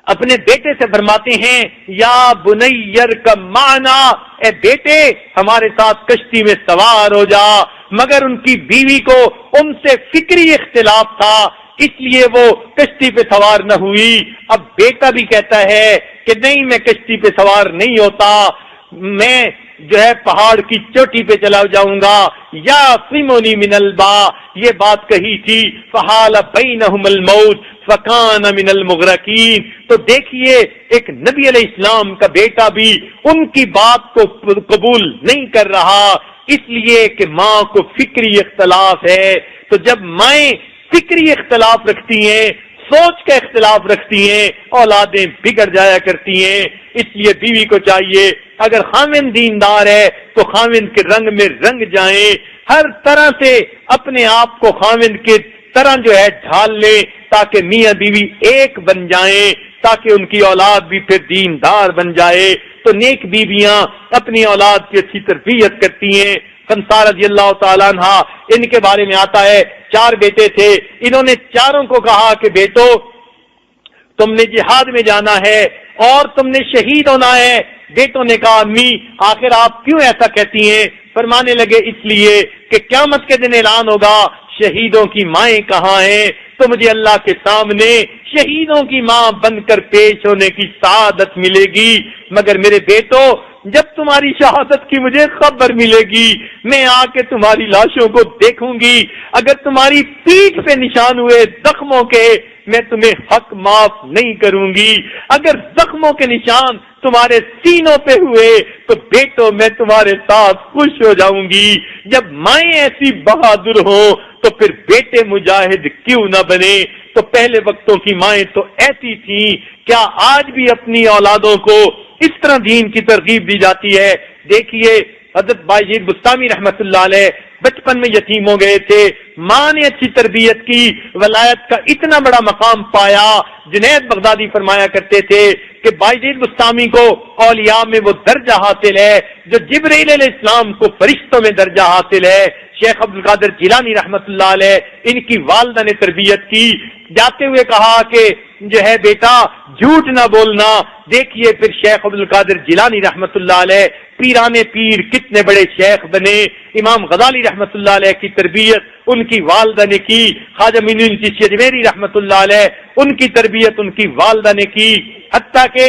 Speaker 3: اپنے بیٹے سے فرماتے ہیں یا بنیر کا معنا، اے بیٹے ہمارے ساتھ کشتی میں سوار ہو جا. مگر ان کی بیوی کو ان سے فکری اختلاف تھا، اس لیے وہ کشتی پہ سوار نہ ہوئی. اب بیٹا بھی کہتا ہے کہ نہیں میں کشتی پہ سوار نہیں ہوتا، میں جو ہے پہاڑ کی چوٹی پہ چلا جاؤں گا. یا سمونی من البا، یہ بات کہی تھی فحال بینہم الموج فکان من المغرقین. تو دیکھیے ایک نبی علیہ السلام کا بیٹا بھی ان کی بات کو قبول نہیں کر رہا، اس لیے کہ ماں کو فکری اختلاف ہے. تو جب مائیں فکری اختلاف رکھتی ہیں، سوچ کا اختلاف رکھتی ہیں، اولادیں بگڑ جایا کرتی ہیں. اس لیے بیوی کو چاہیے اگر خاوند دیندار ہے تو خاوند کے رنگ میں رنگ جائیں، ہر طرح سے اپنے آپ کو خاوند کے طرح جو ہے ڈھال لیں تاکہ میاں بیوی ایک بن جائیں، تاکہ ان کی اولاد بھی پھر دیندار بن جائے. تو نیک بیویاں اپنی اولاد کی اچھی تربیت کرتی ہیں. خنسا رضی اللہ تعالیٰ عنہ ان کے بارے میں آتا ہے 4 بیٹے تھے، انہوں نے چاروں کو کہا کہ بیٹو تم نے جہاد میں جانا ہے اور تم نے شہید ہونا ہے. بیٹوں نے کہا امی آخر آپ کیوں ایسا کہتی ہیں؟ فرمانے لگے اس لیے کہ قیامت کے دن اعلان ہوگا شہیدوں کی مائیں کہاں ہیں، تو مجھے اللہ کے سامنے شہیدوں کی ماں بن کر پیش ہونے کی سعادت ملے گی. مگر میرے بیٹو جب تمہاری شہادت کی مجھے خبر ملے گی میں آ کے تمہاری لاشوں کو دیکھوں گی، اگر تمہاری پیٹھ پہ نشان ہوئے زخموں کے میں تمہیں حق معاف نہیں کروں گی، اگر زخموں کے نشان تمہارے سینوں پہ ہوئے تو بیٹو میں تمہارے ساتھ خوش ہو جاؤں گی. جب مائیں ایسی بہادر ہوں تو پھر بیٹے مجاہد کیوں نہ بنے؟ تو پہلے وقتوں کی مائیں تو ایسی تھیں. کیا آج بھی اپنی اولادوں کو اس طرح دین کی ترغیب دی جاتی ہے؟ دیکھیے حضرت بائیجید بستامی رحمت اللہ علیہ بچپن میں یتیم ہو گئے تھے، ماں نے اچھی تربیت کی، ولایت کا اتنا بڑا مقام پایا. جنید بغدادی فرمایا کرتے تھے کہ بائیجید بستامی کو اولیاء میں وہ درجہ حاصل ہے جو جبرائیل علیہ السلام کو فرشتوں میں درجہ حاصل ہے. شیخ عبد القادر جیلانی رحمت اللہ علیہ ان کی والدہ نے تربیت کی، جاتے ہوئے کہا کہ جو ہے بیٹا جھوٹ نہ بولنا. دیکھیے پھر شیخ عبد القادر جیلانی رحمت اللہ علیہ پیرانے پیر کتنے بڑے شیخ بنے. امام غزالی رحمت اللہ علیہ کی تربیت ان کی والدہ نے کی، خواجہ معین الدین چشتی اجمیری رحمت اللہ علیہ ان کی تربیت ان کی والدہ نے کی، حتیٰ کہ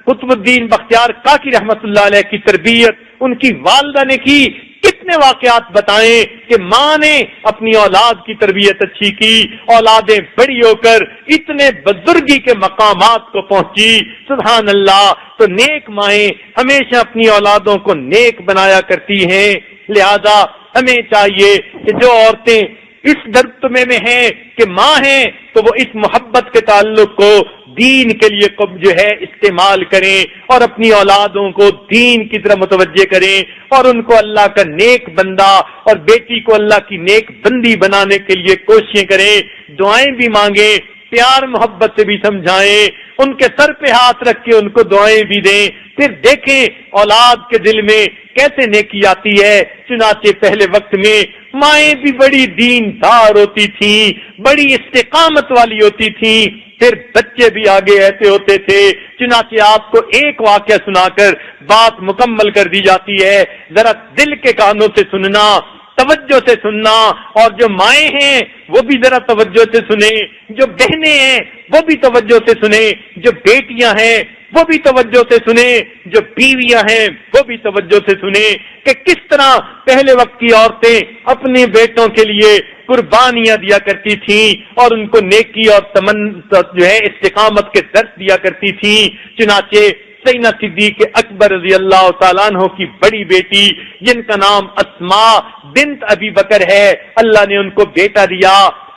Speaker 3: قطب الدین بختیار کاکی رحمت اللہ علیہ کی تربیت ان کی والدہ نے کی. کتنے واقعات بتائیں کہ ماں نے اپنی اولاد کی تربیت اچھی کی، اولادیں بڑی ہو کر اتنے بزرگی کے مقامات کو پہنچی. سبحان اللہ. تو نیک مائیں ہمیشہ اپنی اولادوں کو نیک بنایا کرتی ہیں. لہذا ہمیں چاہیے کہ جو عورتیں اس درجے میں ہیں کہ ماں ہیں تو وہ اس محبت کے تعلق کو دین کے لیے جو ہے استعمال کریں اور اپنی اولادوں کو دین کی طرف متوجہ کریں اور ان کو اللہ کا نیک بندہ اور بیٹی کو اللہ کی نیک بندی بنانے کے لیے کوششیں کریں، دعائیں بھی مانگیں، پیار محبت سے بھی سمجھائیں، ان کے سر پہ ہاتھ رکھ کے ان کو دعائیں بھی دیں. پھر دیکھیں اولاد کے دل میں کیسے نیکی آتی ہے. چنانچہ پہلے وقت میں مائیں بھی بڑی دیندار ہوتی تھیں، بڑی استقامت والی ہوتی تھیں، پھر بچے بھی آگے ایسے ہوتے تھے. چنانچہ آپ کو ایک واقعہ سنا کر بات مکمل کر دی جاتی ہے، ذرا دل کے کانوں سے سننا. توجہ سے سننا، اور جو مائیں ہیں وہ بھی ذرا توجہ سے سنیں، جو بہنیں ہیں وہ بھی توجہ سے سنیں، جو بیٹیاں ہیں وہ بھی توجہ سے سنیں، جو بیویاں ہیں وہ بھی توجہ سے سنیں کہ کس طرح پہلے وقت کی عورتیں اپنے بیٹوں کے لیے قربانیاں دیا کرتی تھیں اور ان کو نیکی اور جو ہے استقامت کے درس دیا کرتی تھیں۔ چنانچہ سیدنا صدیق اکبر رضی اللہ تعالیٰ عنہ کی بڑی بیٹی جن کا نام اسماء بنت ابی بکر ہے، اللہ نے ان کو بیٹا دیا،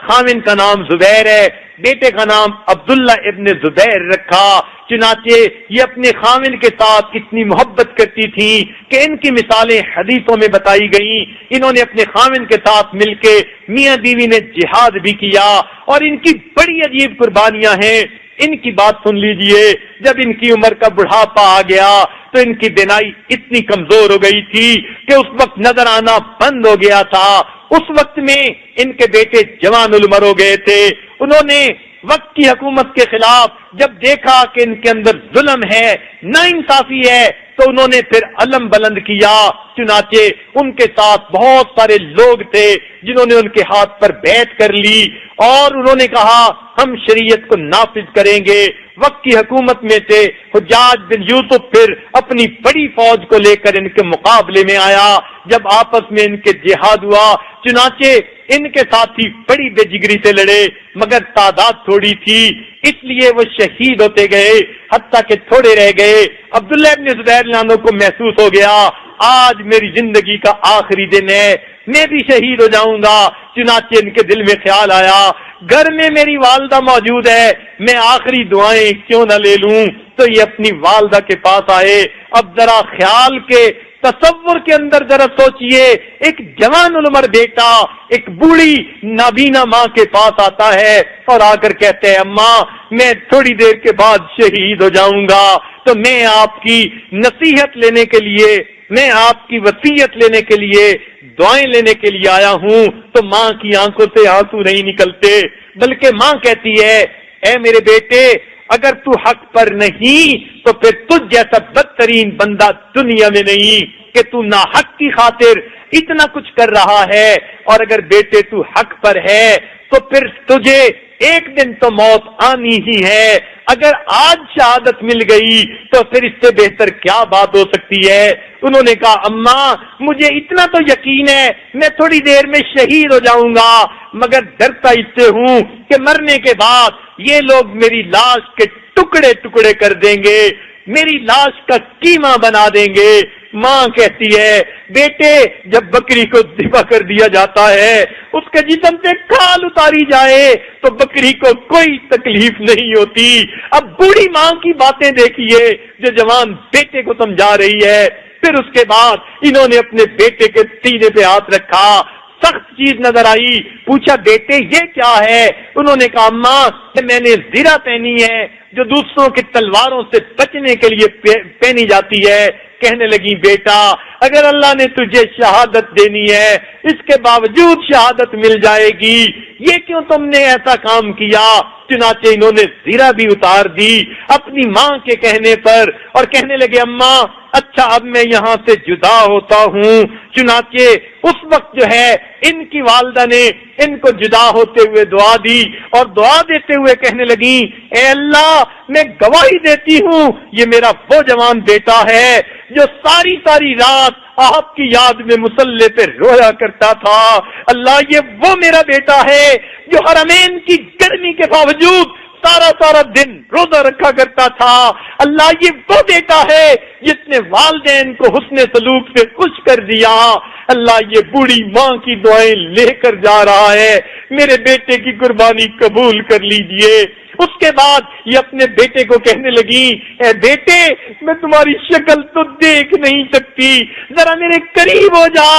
Speaker 3: خاوند کا نام زبیر ہے، بیٹے کا نام عبداللہ ابن زبیر رکھا۔ چنانچہ یہ اپنے خاوند کے ساتھ اتنی محبت کرتی تھی کہ ان کی مثالیں حدیثوں میں بتائی گئیں۔ انہوں نے اپنے خاوند کے ساتھ مل کے میاں بیوی نے جہاد بھی کیا، اور ان کی بڑی عجیب قربانیاں ہیں۔ ان کی بات سن لیجئے، جب ان کی عمر کا بڑھاپا آ گیا تو ان کی بینائی اتنی کمزور ہو گئی تھی کہ اس وقت نظر آنا بند ہو گیا تھا۔ اس وقت میں ان کے بیٹے جوان العمر ہو گئے تھے۔ انہوں نے وقت کی حکومت کے خلاف جب دیکھا کہ ان کے اندر ظلم ہے، ناانصافی ہے، تو انہوں نے پھر علم بلند کیا۔ چنانچہ ان کے ساتھ بہت سارے لوگ تھے جنہوں نے ان کے ہاتھ پر بیعت کر لی، اور انہوں نے کہا ہم شریعت کو نافذ کریں گے۔ وقت کی حکومت میں تھے حجاج بن یوسف، پھر اپنی بڑی فوج کو لے کر ان کے مقابلے میں آیا۔ جب آپس میں ان کے جہاد ہوا، چنانچہ ان کے ساتھی بڑی بے جگری سے لڑے، مگر تعداد تھوڑی تھی، اس لیے وہ شہید ہوتے گئے، حتیٰ کہ تھوڑے رہ گئے۔ عبداللہ ابن زبیر عنہ کو محسوس ہو گیا آج میری زندگی کا آخری دن ہے، میں بھی شہید ہو جاؤں گا۔ چنانچہ ان کے دل میں خیال آیا گھر میں میری والدہ موجود ہے، میں آخری دعائیں کیوں نہ لے لوں۔ تو یہ اپنی والدہ کے پاس آئے۔ اب ذرا خیال کے تصور کے اندر ذرا سوچئے، ایک جوان العمر بیٹا ایک بوڑھی نابینا ماں کے پاس آتا ہے اور آ کر کہتے ہیں اماں میں تھوڑی دیر کے بعد شہید ہو جاؤں گا، تو میں آپ کی نصیحت لینے کے لیے، میں آپ کی وصیت لینے کے لیے، دعائیں لینے کے لیے آیا ہوں۔ تو ماں کی آنکھوں سے آنسو نہیں نکلتے، بلکہ ماں کہتی ہے اے میرے بیٹے اگر تو حق پر نہیں تو پھر تجھ جیسا بدترین بندہ دنیا میں نہیں کہ تو ناحق کی خاطر اتنا کچھ کر رہا ہے، اور اگر بیٹے تو حق پر ہے تو پھر تجھے ایک دن تو موت آنی ہی ہے۔ اگر آج شہادت مل گئی تو پھر اس سے بہتر کیا بات ہو سکتی ہے۔ انہوں نے کہا اماں مجھے اتنا تو یقین ہے میں تھوڑی دیر میں شہید ہو جاؤں گا، مگر ڈرتا اس سے ہوں کہ مرنے کے بعد یہ لوگ میری لاش کے ٹکڑے ٹکڑے کر دیں گے، میری لاش کا قیمہ بنا دیں گے۔ ماں کہتی ہے بیٹے جب بکری کو ذبح کر دیا جاتا ہے، اس کے جسم سے کھال اتاری جائے تو بکری کو کوئی تکلیف نہیں ہوتی۔ اب بوڑھی ماں کی باتیں دیکھیے جو جوان بیٹے کو سمجھا رہی ہے۔ پھر اس کے بعد انہوں نے اپنے بیٹے کے سینے پہ ہاتھ رکھا، سخت چیز نظر آئی، پوچھا بیٹے یہ کیا ہے؟ انہوں نے کہا ماں میں نے زرہ پہنی ہے جو دوسروں کی تلواروں سے بچنے کے لیے پہنی جاتی ہے۔ کہنے لگی بیٹا اگر اللہ نے تجھے شہادت دینی ہے اس کے باوجود شہادت مل جائے گی، یہ کیوں تم نے ایسا کام کیا؟ چنانچہ انہوں نے زرہ بھی اتار دی اپنی ماں کے کہنے پر، اور کہنے لگے اماں اچھا اب میں یہاں سے جدا ہوتا ہوں۔ چنانچہ اس وقت جو ہے ان کی والدہ نے ان کو جدا ہوتے ہوئے دعا دی، اور دعا دیتے ہوئے کہنے لگی اے اللہ میں گواہی دیتی ہوں یہ میرا وہ جوان بیٹا ہے جو ساری رات آپ کی یاد میں مصلی پہ رویا کرتا تھا۔ اللہ یہ وہ میرا بیٹا ہے جو حرمین کی گرمی کے باوجود سارا دن روزہ رکھا کرتا تھا۔ اللہ یہ وہ بیٹا ہے جس نے والدین کو حسن سلوک سے خوش کر دیا۔ اللہ یہ بوڑھی ماں کی دعائیں لے کر جا رہا ہے، میرے بیٹے کی قربانی قبول کر لیجئے۔ اس کے بعد یہ اپنے بیٹے کو کہنے لگی اے بیٹے میں تمہاری شکل تو دیکھ نہیں سکتی، ذرا میرے قریب ہو جا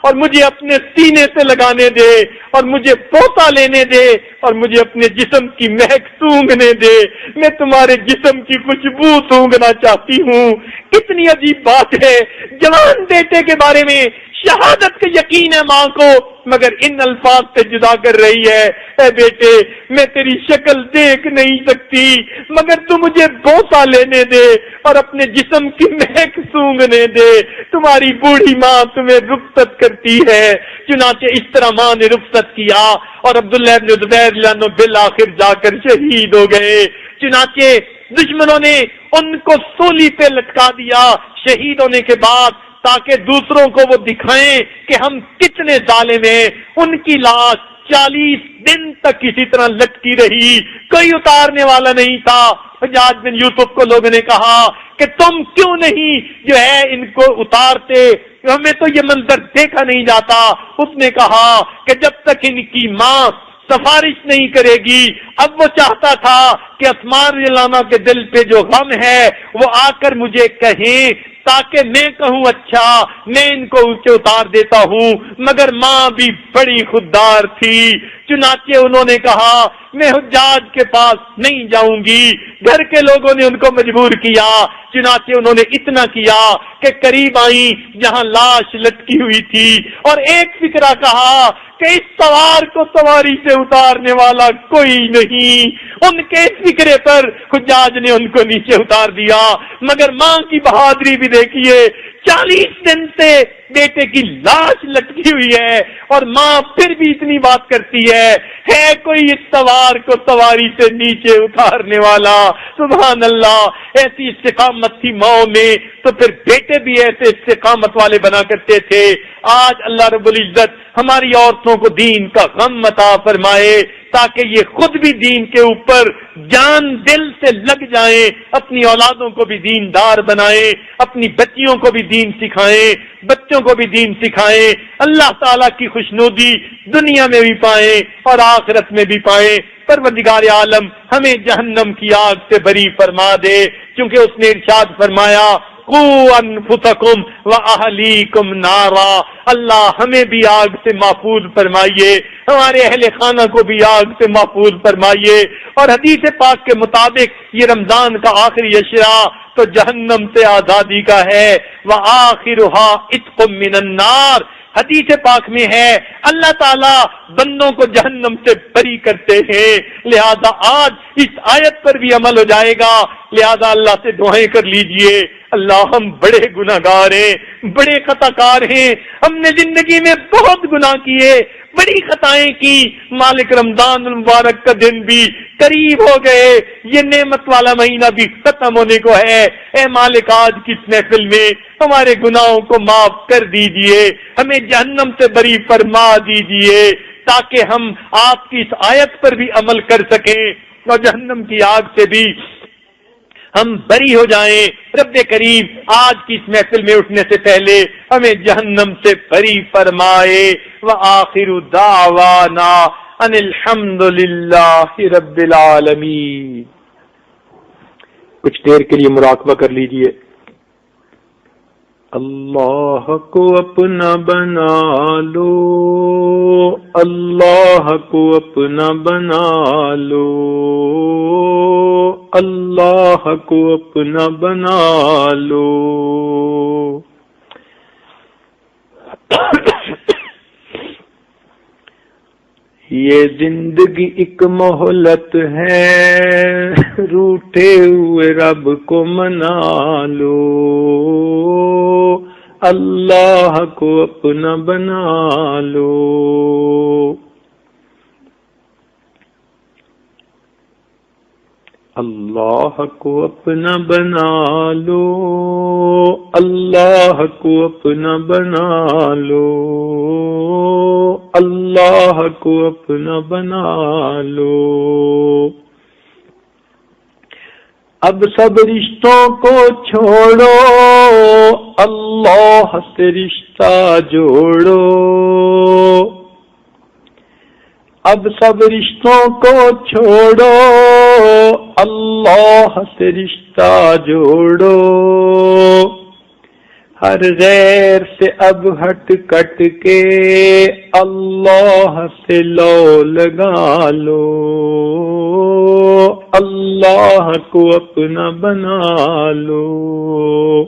Speaker 3: اور مجھے اپنے سینے سے لگانے دے اور مجھے پوتا لینے دے اور مجھے اپنے جسم کی مہک سونگھنے دے، میں تمہارے جسم کی خوشبو سونگھنا چاہتی ہوں۔ کتنی عجیب بات ہے، جوان بیٹے کے بارے میں شہادت کا یقین ہے ماں کو، مگر ان الفاظ سے جدا کر رہی ہے، اے بیٹے میں تیری شکل دیکھ نہیں سکتی مگر تو مجھے بوسہ لینے دے اور اپنے جسم کی مہک سونگھنے دے، تمہاری بوڑھی ماں تمہیں رخصت کرتی ہے۔ چنانچہ اس طرح ماں نے رخصت کیا اور عبداللہ بن زبیر عنہ بالآخر جا کر شہید ہو گئے۔ چنانچہ دشمنوں نے ان کو سولی پہ لٹکا دیا شہید ہونے کے بعد، تاکہ دوسروں کو وہ دکھائیں کہ ہم کتنے ظالم ہیں۔ ان کی لاش 40 دن تک کسی طرح لٹکی رہی، کوئی اتارنے والا نہیں تھا۔ حجاج بن یوسف کو لوگوں نے کہا کہ تم کیوں نہیں جو ہے ان کو اتارتے، ہمیں تو یہ منظر دیکھا نہیں جاتا۔ اس نے کہا کہ جب تک ان کی ماں سفارش نہیں کرے گی، اب وہ چاہتا تھا کہ عثمان رضی اللہ عنہ کے دل پہ جو غم ہے وہ آ کر مجھے کہیں تاکہ میں کہوں اچھا میں ان کو اونچے اتار دیتا ہوں، مگر ماں بھی بڑی خوددار تھی۔ چنانچہ انہوں نے کہا میں حجاج کے پاس نہیں جاؤں گی، گھر کے لوگوں نے ان کو مجبور کیا۔ چنانچہ انہوں نے اتنا کیا کہ قریب آئیں جہاں لاش لٹکی ہوئی تھی اور ایک فکرہ کہا کہ اس سوار کو سواری سے اتارنے والا کوئی نہیں۔ ان کے اس فکرے پر حجاج نے ان کو نیچے اتار دیا، مگر ماں کی بہادری بھی دیکھیے، 40 دن سے بیٹے کی لاش لٹکی ہوئی ہے اور ماں پھر بھی اتنی بات کرتی ہے کوئی اس سوار کو سواری سے نیچے اتارنے والا۔ سبحان اللہ، ایسی استقامت تھی ماں میں، تو پھر بیٹے بھی ایسے استقامت والے بنا کرتے تھے۔ آج اللہ رب العزت ہماری عورتوں کو دین کا غم عطا فرمائے تاکہ یہ خود بھی دین کے اوپر جان دل سے لگ جائیں، اپنی اولادوں کو بھی دیندار بنائیں، اپنی بچیوں کو بھی دین سکھائیں، بچوں کو بھی دین سکھائیں، اللہ تعالیٰ کی خوشنودی دنیا میں بھی پائیں اور آخرت میں بھی پائیں۔ پروردگار عالم ہمیں جہنم کی آگ سے بری فرما دے، کیونکہ اس نے ارشاد فرمایا قوا انفسکم واہلیکم نارا۔ اللہ ہمیں بھی آگ سے محفوظ فرمائیے، ہمارے اہل خانہ کو بھی آگ سے محفوظ فرمائیے۔ اور حدیث پاک کے مطابق یہ رمضان کا آخری عشرہ تو جہنم سے آزادی کا ہے، وآخرها عتق من النار۔ حدیث پاک میں ہے اللہ تعالیٰ بندوں کو جہنم سے بری کرتے ہیں، لہذا آج اس آیت پر بھی عمل ہو جائے گا۔ لہذا اللہ سے دعائیں کر لیجئے، اللہ ہم بڑے گناہگار ہیں، بڑے خطا کار ہیں، ہم نے زندگی میں بہت گناہ کیے، بڑی خطائیں کی، مالک رمضان المبارک کا دن بھی قریب ہو گئے، یہ نعمت والا مہینہ بھی ختم ہونے کو ہے۔ اے مالک آج کی اس محفل میں ہمارے گناہوں کو معاف کر دیجئے، ہمیں جہنم سے بری فرما دیجئے تاکہ ہم آپ کی اس آیت پر بھی عمل کر سکیں اور جہنم کی آگ سے بھی ہم بری ہو جائیں۔ رب کریم آج کی اس محفل میں اٹھنے سے پہلے ہمیں جہنم سے بری فرمائے۔ وآخر دعوانا ان الحمد للہ رب العالمین۔
Speaker 2: کچھ دیر کے لیے مراقبہ کر لیجئے۔ اللہ کو اپنا بنا لو، اللہ کو اپنا بنا لو، اللہ کو اپنا بنا لو۔ یہ زندگی ایک مہلت ہے، روٹھے ہوئے رب کو منا لو، اللہ کو اپنا بنا لو۔ اللہ کو اپنا بنا لو، اللہ کو اپنا بنا لو، اللہ کو اپنا بنا لو۔ اب سب رشتوں کو چھوڑو، اللہ سے رشتہ جوڑو، اب سب رشتوں کو چھوڑو، اللہ سے رشتہ جوڑو، ہر غیر سے اب ہٹ کٹ کے اللہ سے لو لگا لو، اللہ کو اپنا بنا لو۔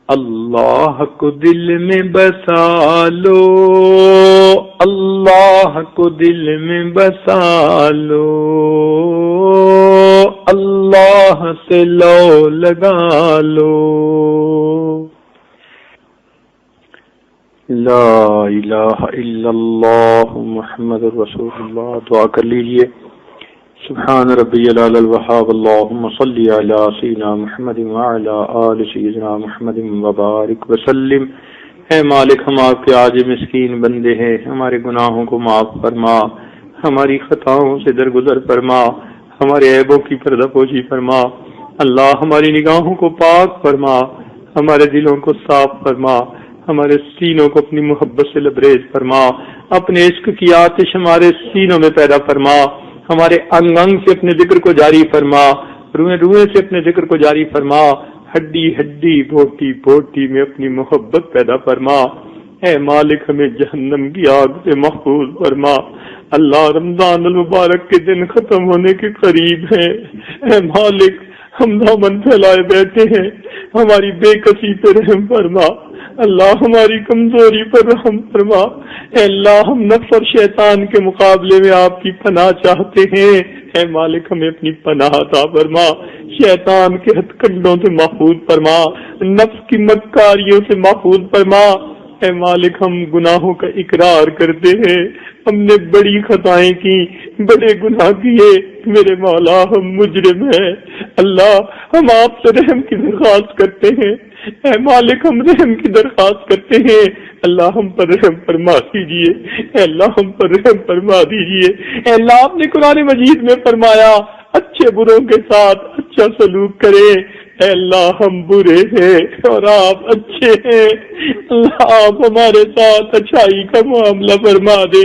Speaker 2: اللہ کو دل میں بسا لو، اللہ کو دل میں بسا لو، اللہ سے لو لگا لو۔ لا الہ الا اللہ محمد رسول اللہ۔ دعا کر لیجئے۔ سبحان ربی العلی الوہاب، اللہم صلی علی سیدنا محمد وعلی آل سیدنا محمد وبارک وسلم۔ اے مالک، ہم آپ کے عاجز مسکین بندے ہیں، ہمارے گناہوں کو معاف فرما، ہماری خطاؤں سے درگزر فرما، ہمارے عیبوں کی پردہ پوشی فرما۔ اللہ ہماری نگاہوں کو پاک فرما، ہمارے دلوں کو صاف فرما، ہمارے سینوں کو اپنی محبت سے لبریز فرما، اپنے عشق کی آتش ہمارے سینوں میں پیدا فرما، ہمارے انگ انگ سے اپنے ذکر کو جاری فرما، روئیں روئیں سے اپنے ذکر کو جاری فرما، ہڈی ہڈی بوٹی بوٹی میں اپنی محبت پیدا فرما۔ اے مالک، ہمیں جہنم کی آگ سے محفوظ فرما۔ اللہ، رمضان المبارک کے دن ختم ہونے کے قریب ہیں، اے مالک ہم دامن پھیلائے بیٹھے ہیں، ہماری بے کسی پہ رحم فرما۔ اللہ، ہماری کمزوری پر رحم فرما۔ اے اللہ، ہم نفس اور شیطان کے مقابلے میں آپ کی پناہ چاہتے ہیں، اے مالک ہمیں اپنی پناہ عطا فرما۔ شیطان کے ہتھ کنڈوں سے محفوظ فرما، نفس کی مکاریوں سے محفوظ فرما۔ اے مالک، ہم گناہوں کا اقرار کرتے ہیں، ہم نے بڑی خطائیں کی، بڑے گناہ کیے، میرے مولا ہم مجرم ہیں۔ اللہ، ہم آپ سے رحم کی درخواست کرتے ہیں، اے مالک ہم رحم کی درخواست کرتے ہیں۔ اللہ، ہم پر رحم فرما دیجیے، اے اللہ ہم پر رحم فرما دیجیے۔ اے اللہ، آپ نے قرآن مجید میں فرمایا اچھے بروں کے ساتھ اچھا سلوک کرے۔ اے اللہ، ہم برے ہیں اور آپ اچھے ہیں، اللہ آپ ہمارے ساتھ اچھائی کا معاملہ فرما دے،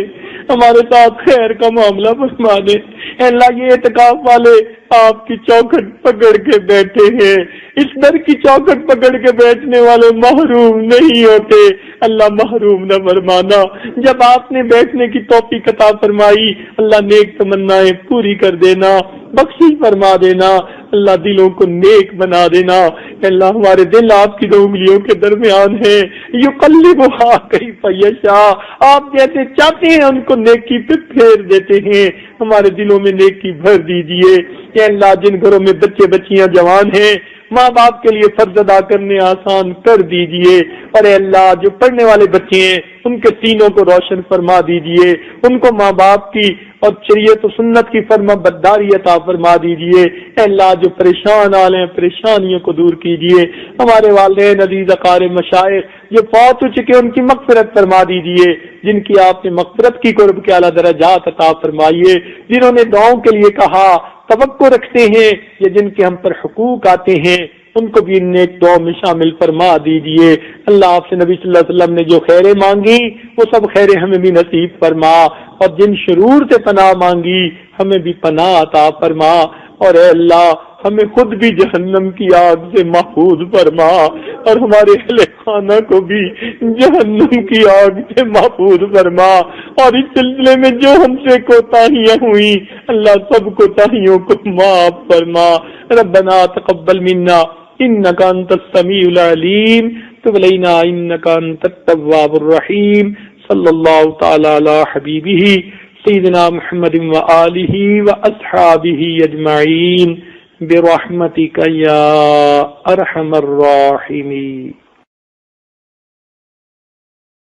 Speaker 2: ہمارے ساتھ خیر کا معاملہ فرما دے۔ اے اللہ، یہ اعتکاف والے آپ کی چوکھٹ پکڑ کے بیٹھے ہیں، اس در کی چوکھٹ پکڑ کے بیٹھنے والے محروم نہیں ہوتے، اللہ محروم نہ فرمانا۔ جب آپ نے بیٹھنے کی توفیق عطا فرمائی، اللہ نیک تمنائیں پوری کر دینا، بخشش فرما دینا، اللہ دلوں کو نیک بنا دینا۔ اے اللہ، ہمارے دل آپ کی دو انگلیوں کے درمیان ہیں، یقلبھا کیف یشاء، آپ جیسے چاہتے ہیں ان کو نیکی پہ پھیر دیتے ہیں، ہمارے دلوں میں نیکی بھر دیجیے۔ اے اللہ، جن گھروں میں بچے بچیاں جوان ہیں، ماں باپ کے لیے فرض ادا کرنے آسان کر دیجئے، اور اے اللہ جو پڑھنے والے بچے ہیں ان کے سینوں کو روشن فرما دیجئے، ان کو ماں باپ کی اور شریعت و سنت کی فرما برداری عطا فرما دیجئے۔ اے اللہ جو پریشان حال ہیں پریشانیوں کو دور کیجئے، ہمارے والدین عزیز اقارب مشائخ جو فوت ہو چکے ان کی مغفرت فرما دیجئے، جن کی آپ نے مغفرت کی قرب کے اعلیٰ درجات عطا فرمائیے، جنہوں نے دعاؤں کے لیے کہا، توقع رکھتے ہیں یا جن کے ہم پر حقوق آتے ہیں، ان کو بھی نیک دعاؤں میں شامل فرما دیجئے۔ اللہ، آپ سے نبی صلی اللہ علیہ وسلم نے جو خیریں مانگی وہ سب خیریں ہمیں بھی نصیب فرما، اور جن شرور سے پناہ مانگی ہمیں بھی پناہ عطا فرما، اور اے اللہ ہمیں خود بھی جہنم کی آگ سے محفوظ فرما، اور ہمارے اہل خانہ کو بھی جہنم کی آگ سے محفوظ فرما، اور اس سلسلے میں جو ہم سے کوتاہیاں ہوئی اللہ سب کوتاہیوں کو معاف فرما۔ ربنا تقبل منا انک انت السمیع العلیم، تب علینا انک انت التواب الرحیم۔ صلی اللہ تعالی علی حبیبہ سیدنا محمد وآلہ واصحابہ اجمعین برحمتک یا ارحم الراحمین۔